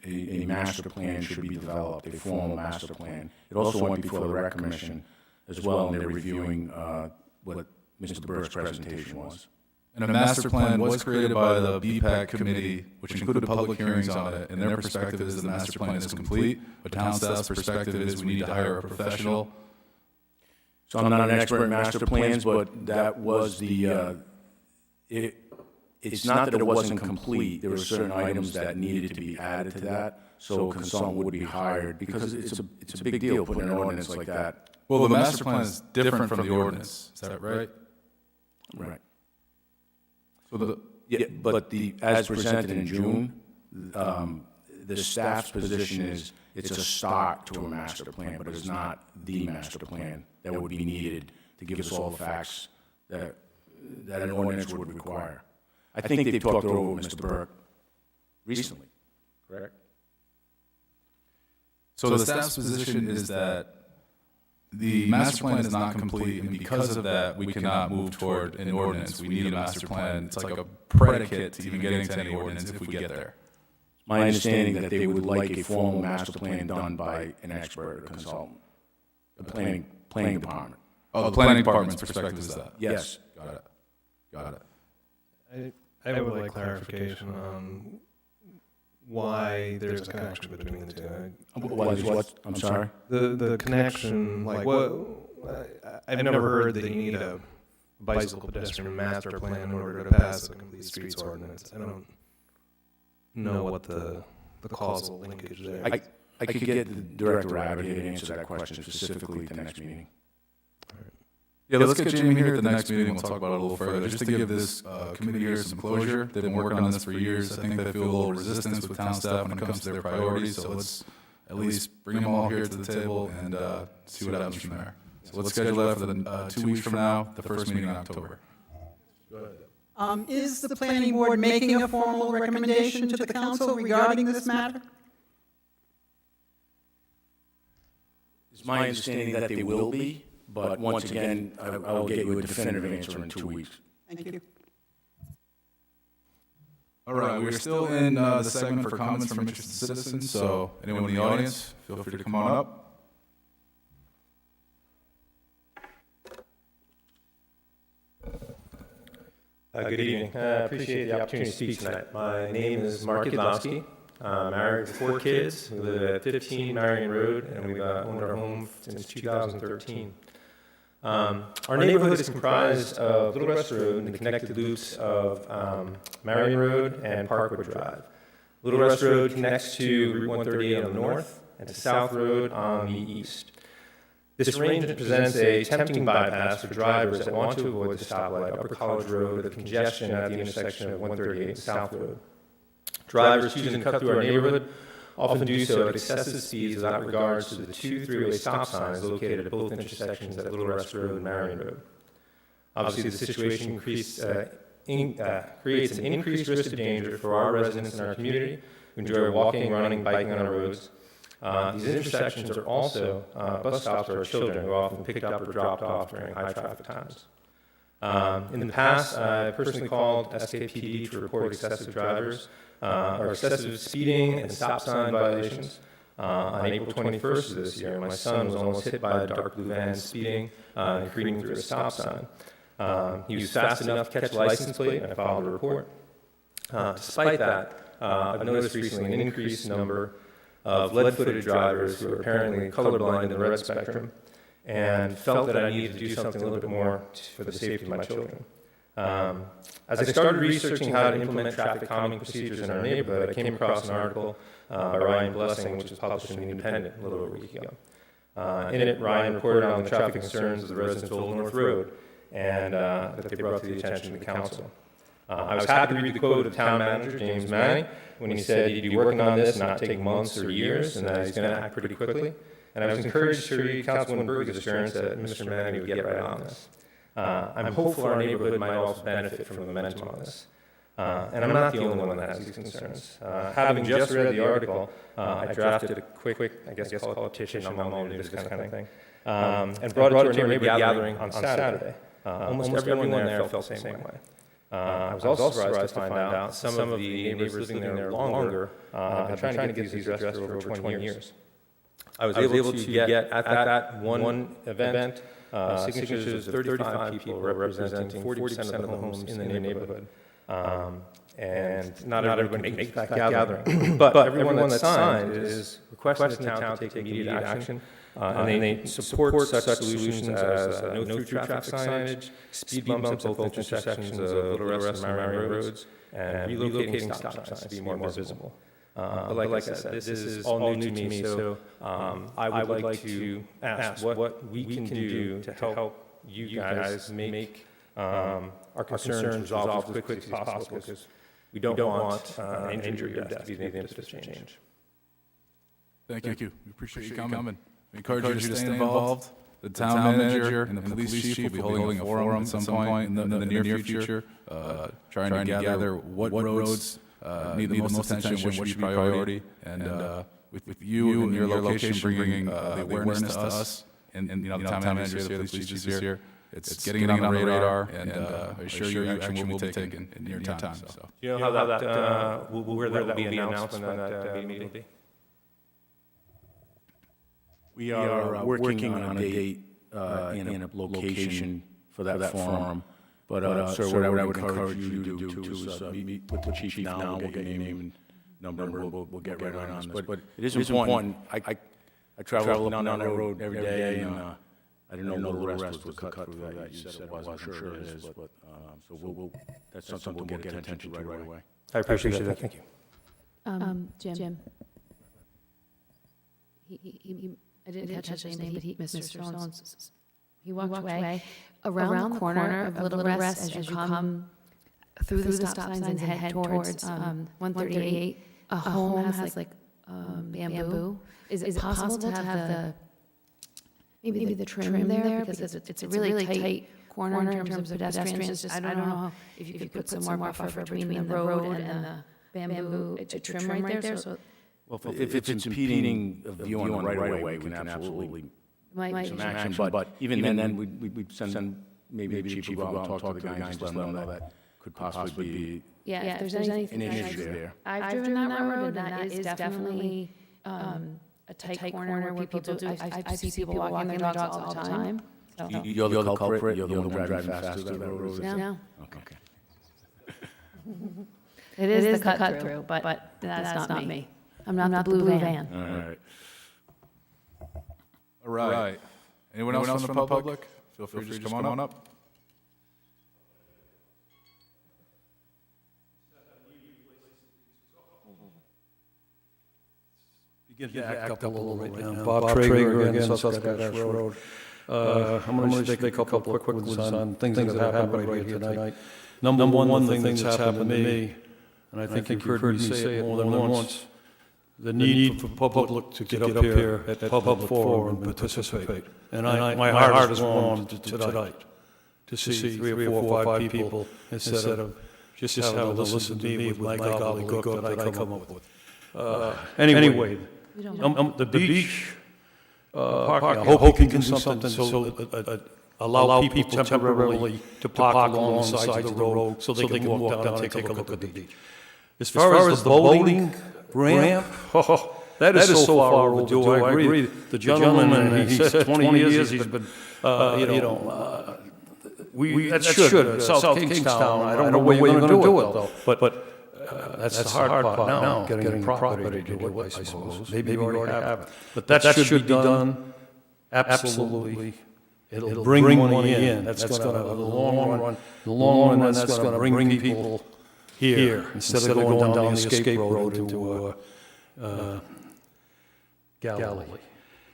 a master plan should be developed, a formal master plan. It also went before the Rec Commission as well, and they're reviewing what Mr. Burke's presentation was. And a master plan was created by the BPAC committee, which included public hearings on it, and their perspective is the master plan is complete, but town staff's perspective is we need to hire a professional. So I'm not an expert in master plans, but that was the, it's not that it wasn't complete. There were certain items that needed to be added to that, so a consultant would be hired, because it's a big deal putting an ordinance like that. Well, the master plan is different from the ordinance, is that right? Right. So but as presented in June, the staff's position is it's a start to a master plan, but it's not the master plan that would be needed to give us all the facts that an ordinance would require. I think they've talked over with Mr. Burke recently, correct? So the staff's position is that the master plan is not complete, and because of that, we cannot move toward an ordinance. We need a master plan. It's like a predicate to even getting to any ordinance if we get there. My understanding that they would like a formal master plan done by an expert or consultant, the planning department. Oh, the planning department's perspective is that? Yes. Got it. I would like clarification on why there's a connection between the two. What? I'm sorry? The connection, like what? I've never heard that you need a bicycle pedestrian master plan in order to pass a complete streets ordinance. I don't know what the causal linkage there. I could get the Director Rabbit here to answer that question specifically at the next meeting. Yeah, let's get Jamie here at the next meeting. We'll talk about it a little further. Just to give this committee here some closure. They've been working on this for years. I think they feel a little resistance with town staff when it comes to their priorities. So let's at least bring them all here to the table and see what happens from there. So let's schedule that for the 2 weeks from now, the first meeting in October. Is the planning board making a formal recommendation to the council regarding this matter? It's my understanding that they will be, but once again, I'll get you a definitive answer in 2 weeks. Thank you. All right, we're still in the segment for comments from interested citizens, so anyone in the audience, feel free to come on up. Good evening. I appreciate the opportunity to speak tonight. My name is Mark Yudlowski. I'm married with 4 kids. We live at 15 Marion Road, and we've owned our home since 2013. Our neighborhood is comprised of Little Rest Road and the connected loops of Marion Road and Parkwood Drive. Little Rest Road connects to Route 138 on the north and to South Road on the east. This arrangement presents a tempting bypass for drivers that want to avoid the stoplight, Upper College Road, or the congestion at the intersection of 138 and South Road. Drivers choosing to cut through our neighborhood often do so at excessive speeds without regards to the 2 three-way stop signs located at both intersections at Little Rest Road and Marion Road. Obviously, the situation creates an increased risk of danger for our residents in our community who enjoy walking, running, biking on our roads. These intersections are also bus stops for our children who are often picked up or dropped off during high traffic times. In the past, I personally called SKPD to report excessive drivers or excessive speeding and stop sign violations. On April 21st of this year, my son was almost hit by a dark blue van speeding and creeping through a stop sign. He was fast enough to catch a license plate, and I filed a report. Despite that, I've noticed recently an increased number of lead-footed drivers who are apparently colorblind in the red spectrum, and felt that I needed to do something a little bit more for the safety of my children. As I started researching how to implement traffic calming procedures in our neighborhood, I came across an article by Ryan Blessing, which was published in The Independent a little over a week ago. In it, Ryan reported on the traffic concerns of the residents of Old North Road, and that they brought to the attention of the council. I was happy to read the quote of town manager James Manny when he said he'd be working on this and not taking months or years, and that he's going to act pretty quickly. And I was encouraged to read Councilwoman Berge's assurance that Mr. Manny would get right on this. I'm hopeful our neighborhood might also benefit from the momentum on this. And I'm not the only one that has these concerns. Having just read the article, I drafted a quick, I guess call it a petition, I'm all new to this kind of thing, and brought it to our neighborhood gathering on Saturday. Almost everyone there felt the same way. I was also surprised to find out some of the neighbors living there longer have been trying to get these addressed for over 20 years. I was able to get at that one event signatures of 35 people representing 40% of the homes in the neighborhood. And not everybody makes that gathering. But everyone that signed is requesting the town to take immediate action. And they support such solutions as no through traffic signage, speed bumps at both intersections of Little Rest and Marion Roads, and relocating stop signs to be more visible. But like I said, this is all new to me, so I would like to ask what we can do to help you guys make our concerns resolved as quickly as possible, because we don't want an injury or death to be the impetus of change. Thank you. We appreciate you coming. We encourage you to stay involved. The town manager and the police chief will be holding a forum at some point in the near future, trying to gather what roads need the most attention, what should be priority, and with you and your location bringing the awareness to us, and the town manager, the police chief is here. It's getting it on the radar, and I assure you action will be taken in near time. So. Do you know how that where that will be announced when that meeting will be? We are working on a date and a location for that forum. But sir, what I would encourage you to do is meet with the chief now, we'll get your name and number, and we'll get right on this. But it is important. I travel up and down that road every day, and I didn't know Little Rest was cut through that. You said it was, I'm sure it is, but so that's something we'll get attention to right away. I appreciate that, thank you. Jim. I didn't catch his name, but Mr. Stones, he walked away around the corner of Little Rest as you come through the stop signs and head towards 138. A home has like bamboo. Is it possible to have maybe the trim there, because it's a really tight corner in terms of pedestrians. I don't know if you could put some more buffer between the road and the bamboo trim right there, so. Well, if it's impeding a view on the right-of-way, we can absolutely Might- some action, but even then, we'd send maybe the chief would go out and talk to the guy and just let them know that could possibly be Yeah, if there's anything. an issue there. I've driven that road, and that is definitely a tight corner where people do, I see people walking their dogs all the time. So. You're the culprit, you're the one driving fast through that road? No. Okay. It is the cut through, but that's not me. I'm not the blue van. All right. Anyone else from the public? Feel free to just come on up. Begin to act up a little right now. Bob Traeger again, Sussex Road. I'm going to make a couple of quick ones on things that have happened right here tonight. Number one, the thing that's happened to me, and I think you've heard me say it more than once, the need for public to get up here at public forum and participate. And my heart is warmed tonight to see 3 or 4 or 5 people instead of just having to listen to me with my gobbledygook that I come up with. Anyway, the beach parking, I hope you can do something so allow people temporarily to park alongside the road so they can walk down and take a look at the beach. As far as the boating ramp, that is so far overdue. I agree. The gentleman, he said 20 years he's been, that should, South Kingstown, I don't know where you're going to do it though. But that's the hard part now, getting the property to do it, I suppose. Maybe you already have it. But that should be done, absolutely. It'll bring money in. That's going to, the long run, that's going to bring people here instead of going down the escape road into Galilee,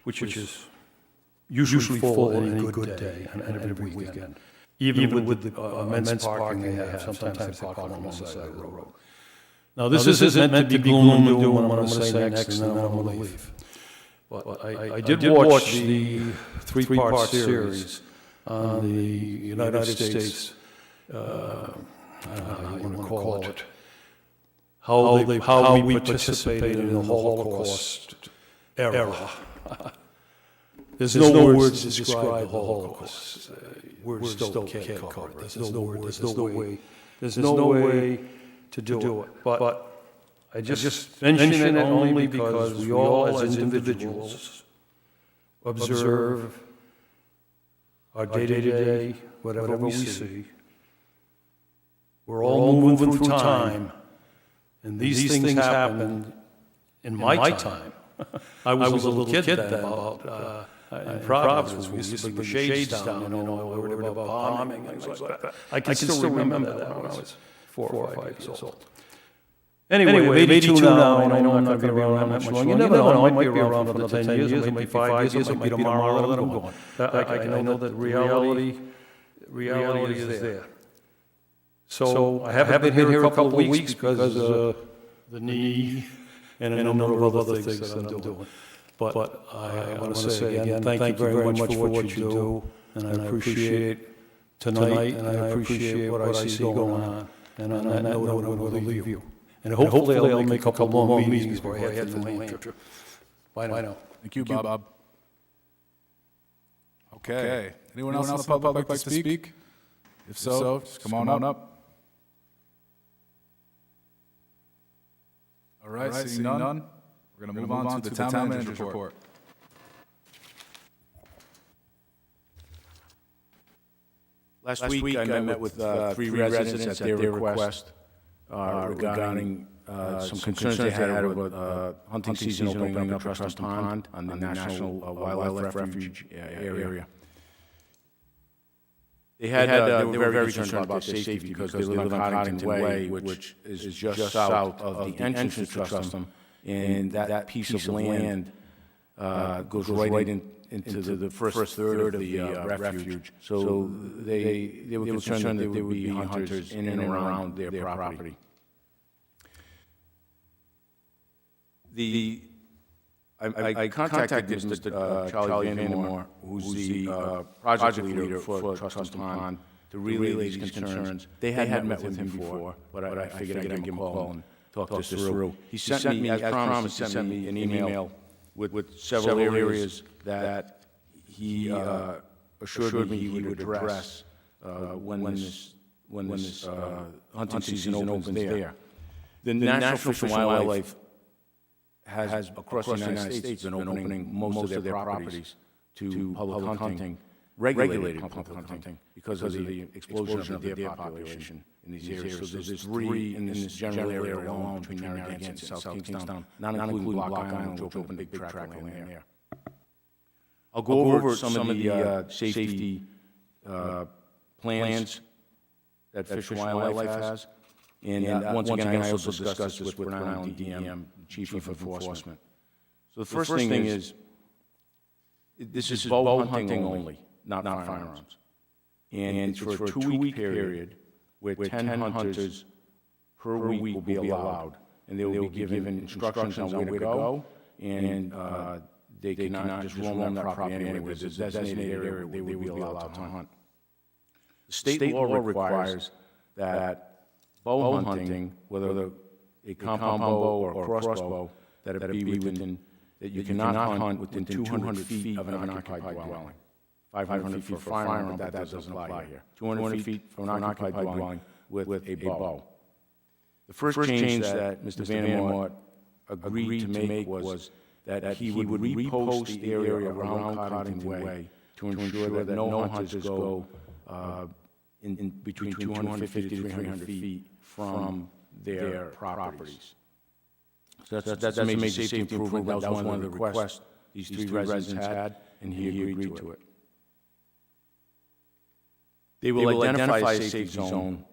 which is usually full on any good day and every weekend. Even with the immense parking they have, sometimes they park on the side of the road. Now, this isn't meant to be gloom and doom, what I'm going to say next, and then I'm going to leave. But I did watch the 3-part series on the United States, I don't know how you want to call it, how we participated in the Holocaust era. There's no words to describe the Holocaust. Words still can't cover it. There's no way to do it. But I just mention it only because we all, as individuals, observe our day-to-day, whatever we see. We're all moving through time, and these things happened in my time. I was a little kid then, about in Providence, we used to bring the shades down, worried about bombing and things like that. I can still remember that when I was 4 or 5 years old. Anyway, 82 now, I know I'm not going to be around that much longer. You never know, I might be around for another 10 years, it might be 5 years, it might be tomorrow that I'm going. I know that reality is there. So I haven't been here a couple of weeks because of the knee and a number of other things that I'm doing. But I want to say again, thank you very much for what you do, and I appreciate tonight, and I appreciate what I see going on. And on that note, I'm going to leave you. And hopefully I'll make a couple more meetings before I head to New Hampshire. Bye now. Thank you, Bob. Okay. Anyone else in the public like to speak? If so, just come on up. All right, seeing none, we're going to move on to the town manager's report. Last week, I met with 3 residents at their request regarding some concerns they had over hunting season opening up Truston Pond on the National Wildlife Refuge area. They were very concerned about their safety because they live on Cottington Way, which is just south of the entrance to Truston, and that piece of land goes right into the first third of the refuge. So they were concerned that there would be hunters in and around their property. The I contacted Mr. Charlie Vandermoor, who's the project leader for Trust Pond, to relay these concerns. They had met with him before, but I figured I'd give him a call and talk this through. He sent me, as promised, he sent me an email with several areas that he assured me he would address when this hunting season opens there. The National Fish and Wildlife has, across the United States, been opening most of their properties to public hunting, regulated public hunting, because of the explosion of the deer population in these areas. So there's 3 in this general area alone between Narragansett and South Kingstown, not including Block Island, which opened a big tract of land there. I'll go over some of the safety plans that Fish and Wildlife has. And once again, I also discussed this with Rhode Island DEM, Chief of Enforcement. So the first thing is, this is bow hunting only, not firearms. And it's for a 2-week period where 10 hunters per week will be allowed. And they will be given instructions on where to go, and they cannot just roam that property anywhere. There's a designated area where they will be allowed to hunt. The state law requires that bow hunting, whether a compound bow or a crossbow, that it be within, that you cannot hunt within 200 feet of an occupied dwelling. 500 feet for a firearm, but that doesn't apply here. 200 feet from an occupied dwelling with a bow. The first change that Mr. Vandermoor agreed to make was that he would repost the area around Coddington Way to ensure that no hunters go in between 250 to 300 feet from their properties. So that's a major safety improvement. That was one of the requests these 3 residents had, and he agreed to it. They will identify a safety zone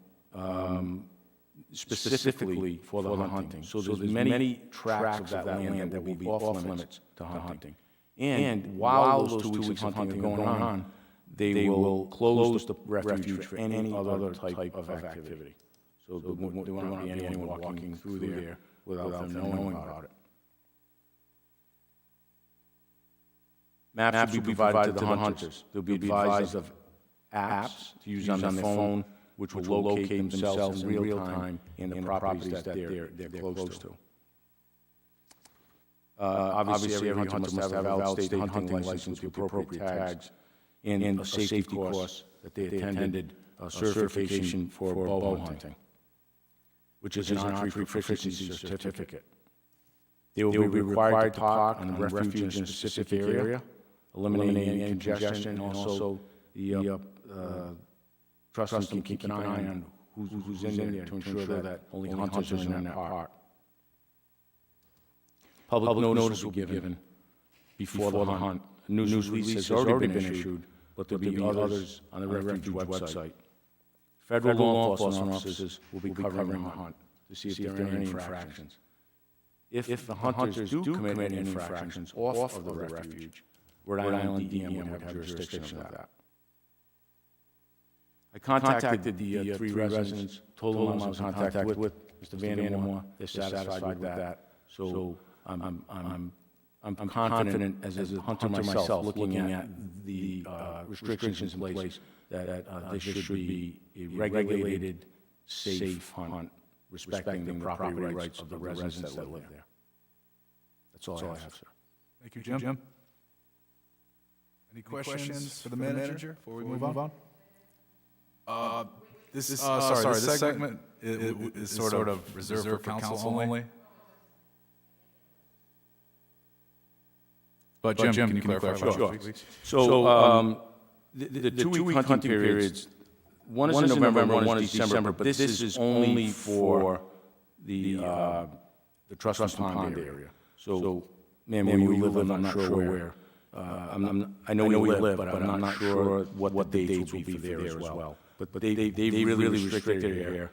specifically for the hunting. So there's many tracts of that land that will be off limits to hunting. And while those 2 weeks of hunting are going on, they will close the refuge for any other type of activity. So there won't be anyone walking through there without them knowing about it. Maps will be provided to the hunters. They'll be advised of apps to use on their phone, which will locate themselves in real time in the properties that they're close to. Obviously, every hunter must have a valid state hunting license with the appropriate tags and a safety course that they attended, certification for bow hunting, which is an archery proficiency certificate. They will be required to park on the refuge in a specific area, eliminating any congestion, and also the trust can keep an eye on who's in there to ensure that only hunters are in that park. Public notice will be given before the hunt. A news release has already been issued, but there'll be others on the Refuge website. Federal law enforcement officers will be covering the hunt to see if there are any infractions. If the hunters do commit any infractions off of the refuge, Rhode Island DEM would have jurisdiction of that. I contacted the 3 residents, told them I was in contact with Mr. Vandermoor. They're satisfied with that. So I'm confident as a hunter myself, looking at the restrictions in place, that this should be a regulated, safe hunt, respecting the property rights of the residents that live there. That's all I have, sir. Thank you, Jim. Any questions for the manager before we move on? This segment is sort of reserved for council only. But Jim, can you clarify? Sure. So the 2-week hunting periods, one is in November, one is December, but this is only for the Trust Pond area. So, ma'am, where you live, I'm not sure where. I know where you live, but I'm not sure what the dates will be for there as well. But they really restricted it here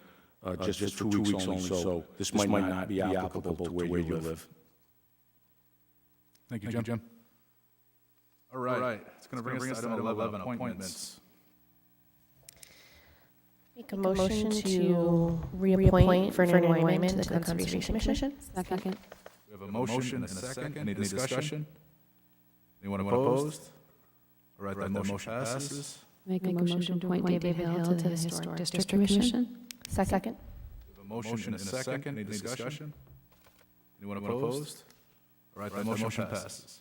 just for 2 weeks only, so this might not be applicable to where you live. Thank you, Jim. All right. It's going to bring us to item 11, appointments. Make a motion to reappoint Vernon Wyman to the Conservation Commission. Second. We have a motion and a second. Any discussion? Anyone opposed? All right, that motion passes. Make a motion to appoint David Hill to the Historic District Commission. Second. We have a motion and a second. Any discussion? Anyone opposed? All right, that motion passes.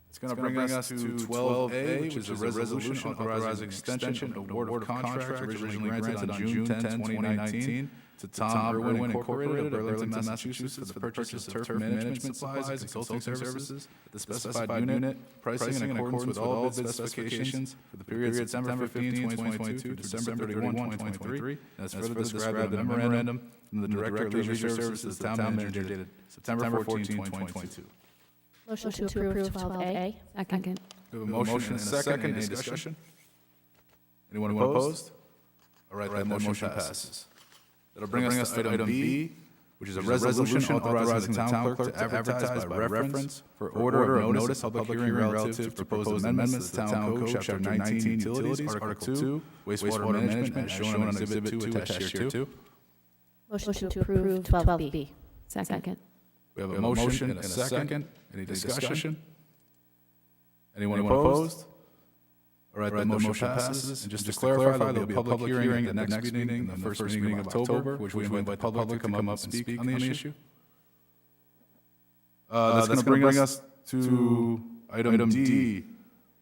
It's going to bring us to 12A, which is a resolution authorizing extension of award of contract originally granted on June 10, 2019 to Tom Irwin Incorporated of Burlington, Massachusetts for the purchase of turf management supplies and consulting services at the specified unit, pricing in accordance with all bid specifications for the period September 15, 2022 to December 31, 2023, as further described in the memorandum from the Director of Leisure Services, the Town Manager, dated September 14, 2022. Motion to approve 12A. Second. We have a motion and a second. Any discussion? Anyone opposed? All right, that motion passes. That'll bring us to item B, which is a resolution authorizing the town clerk to advertise by reference for order of notice of public hearing relative to proposed amendments to the town code, chapter 19, utilities, article 2, wastewater management, as shown on exhibit 2 attached here too. Motion to approve 12B. Second. We have a motion and a second. Any discussion? Anyone opposed? All right, that motion passes. And just to clarify, there'll be a public hearing at the next meeting, the first meeting of October, which we invite the public to come up and speak on the issue. That's going to bring us to item D,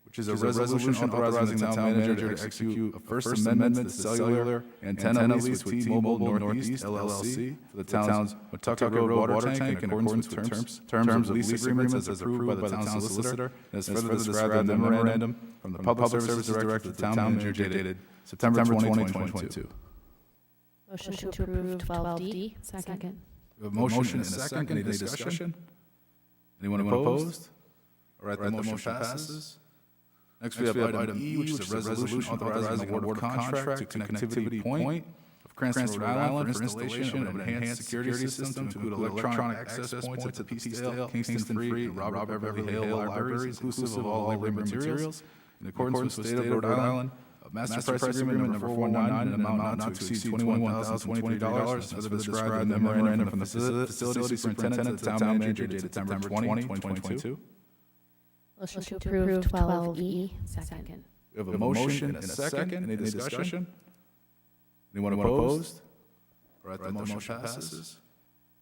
which is a resolution authorizing the town manager to execute a First Amendment to the cellular antenna lease with T-Mobile Northeast LLC for the town's Metucket Road water tank in accordance with terms of lease agreements as approved by the town solicitor, and as further described in the memorandum from the Public Services Director to the town manager dated September 20, 2022. Motion to approve 12D. Second. We have a motion and a second. Any discussion? Anyone opposed? All right, that motion passes. Next, we have item E, which is a resolution authorizing the award of contract to Connectivity Point of Cranston, Rhode Island for installation of an enhanced security system to include electronic access points at the Peacedale, Kingston Free, and Robert Beverly Hale libraries, inclusive of all library materials, in accordance with the State of Rhode Island, Master Price Agreement number 419, in an amount not to exceed $21,023, as further described in the memorandum from the Facility Superintendent to the Town Manager dated September 20, 2022. Motion to approve 12E. Second. We have a motion and a second. Any discussion? Anyone opposed? All right, that motion passes.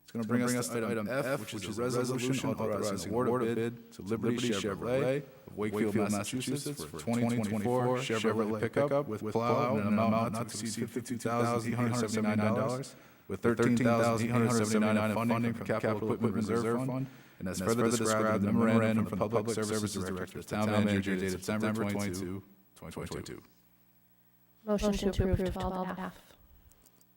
It's going to bring us to item F, which is a resolution authorizing award of bid to Liberty Chevrolet of Wakefield, Massachusetts for 2024 Chevrolet pickup with plow in an amount not to exceed $52,879, with $13,879 of funding from Capital Equipment Reserve Fund, and as further described in the memorandum from the Public Services Director, Town Manager, dated September 22, 2022. Motion to approve 12F.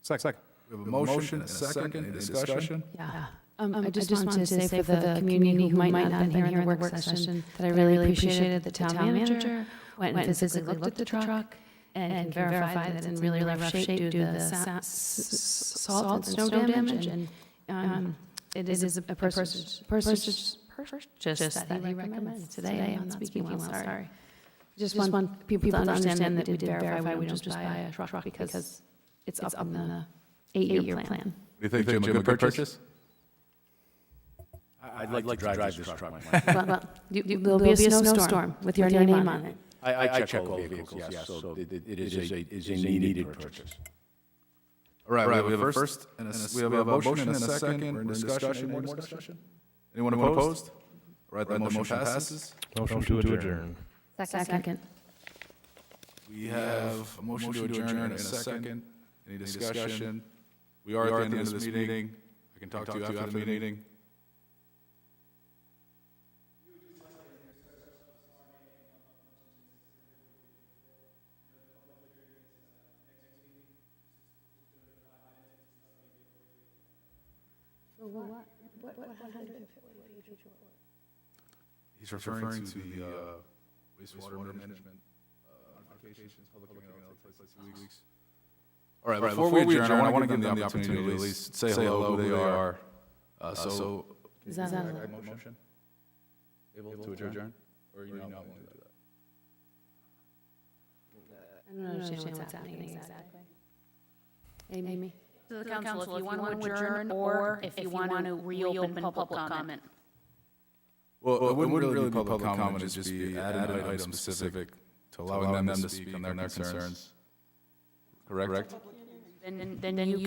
Second. We have a motion and a second. Any discussion? Yeah. I just wanted to say for the community who might not have been here in the work session, that I really appreciated the town manager went and physically looked at the truck and verified that it's in really rough shape due to the salt and snow damage. And it is a purchase that he recommends today on speaking well. Sorry. Just want people to understand that we did verify we don't just buy a truck because it's up in the 8-year plan. Do you think, Jim, a good purchase? I'd like to drive this truck. Well, there'll be a snowstorm with your name on it. I check all vehicles, yes, so it is a needed purchase. All right, we have a first and we have a motion and a second. We're in discussion. More discussion? Anyone opposed? All right, that motion passes. Motion to adjourn. Second. We have a motion to adjourn and a second. Any discussion? We are at the end of this meeting. I can talk to you after the meeting. He's referring to the wastewater management applications, public hearing, takes like 2 weeks. All right, before we adjourn, I want to give them the opportunity to at least say hello, who they are. So, Is that a motion? Able to adjourn? Or are you not willing to do that? I don't understand what's happening exactly. Amy? To the council, if you want to adjourn or if you want to reopen public comment. Well, it wouldn't really be public comment, it'd just be added item specific to allowing them to speak on their concerns. Correct? Then you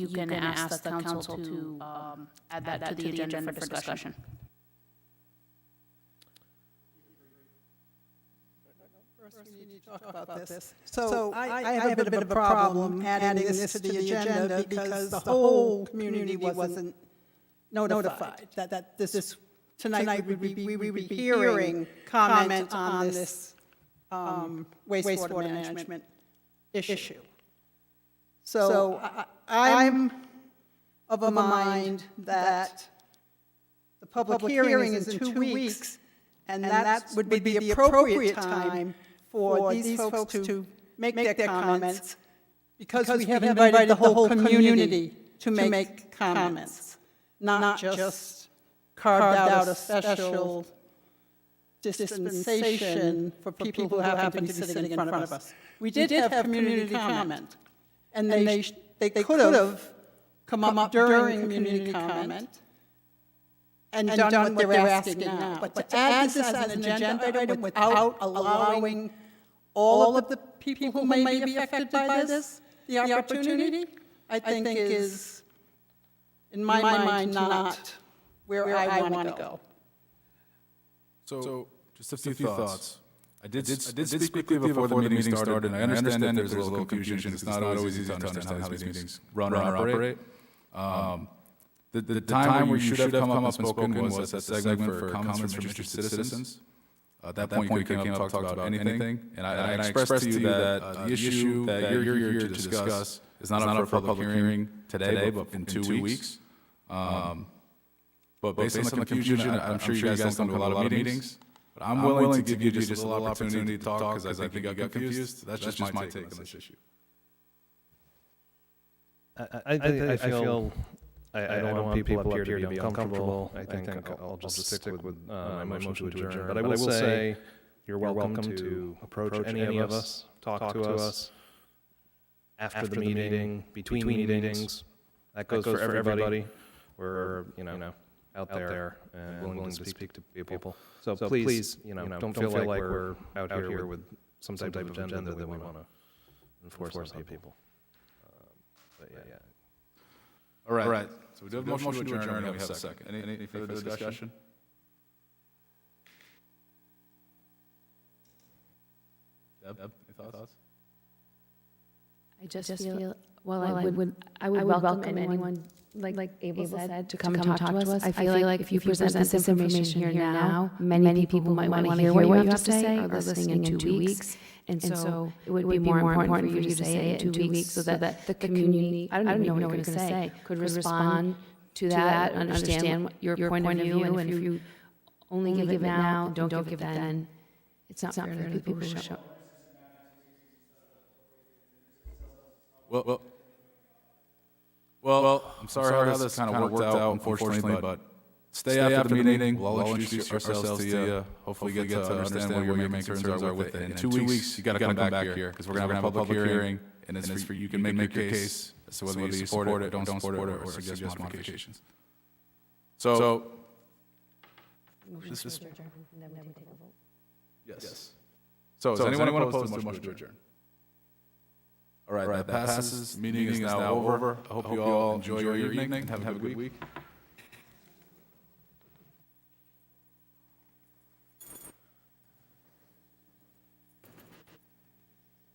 can ask the council to add that to the agenda for discussion. First, we need to talk about this. So I have a bit of a problem adding this to the agenda because the whole community wasn't notified that this, tonight we would be hearing comment on this wastewater management issue. So I'm of a mind that the public hearing is in 2 weeks, and that would be the appropriate time for these folks to make their comments, because we have invited the whole community to make comments, not just carved out a special dispensation for people who happen to be sitting in front of us. We did have community comment, and they could have come up during community comment and done what they're asking now. But to add this as an agenda item without allowing all of the people who may be affected by this the opportunity, I think is, in my mind, not where I want to go. So, just a few thoughts. I did speak quickly before the meeting started, and I understand that there's a little confusion. It's not always easy to understand how these meetings run or operate. The time where you should have come up and spoken was that segment for comments from interested citizens. At that point, you came up and talked about anything, and I expressed to you that the issue that you're here to discuss is not up for a public hearing today, but in 2 weeks. But based on the confusion, I'm sure you guys don't come to a lot of meetings. But I'm willing to give you just a little opportunity to talk, because I think you got confused. That's just my take on this issue. I feel I don't want people up here to be uncomfortable. I think I'll just stick with my motion to adjourn. But I will say, you're welcome to approach any of us, talk to us after the meeting, between meetings. That goes for everybody. We're, out there and willing to speak to people. So please, don't feel like we're out here with some type of agenda that we want to enforce on people. But yeah. All right. So we do have a motion to adjourn, and we have a second. Any further discussion? Deb, any thoughts? I just feel, I would welcome anyone, like Abel said, to come and talk to us. I feel like if you present this information here now, many people might want to hear what you have to say or listening in 2 weeks. And so it would be more important for you to say it in 2 weeks so that the community, I don't even know what you're going to say, could respond to that, understand your point of view. And if you only give it now, don't give it then, it's not fair to the people who show. Well, I'm sorry how this kind of worked out, unfortunately, but stay after the meeting. We'll all introduce ourselves to you. Hopefully get to understand what your main concerns are with it. In 2 weeks, you got to come back here, because we're going to have a public hearing, and it's for you can make your case as to whether you support it, don't support it, or suggest modifications. So, yes. So, is anyone opposed to the motion to adjourn? All right, that passes. Meeting is now over. I hope you all enjoy your evening. Have a good week.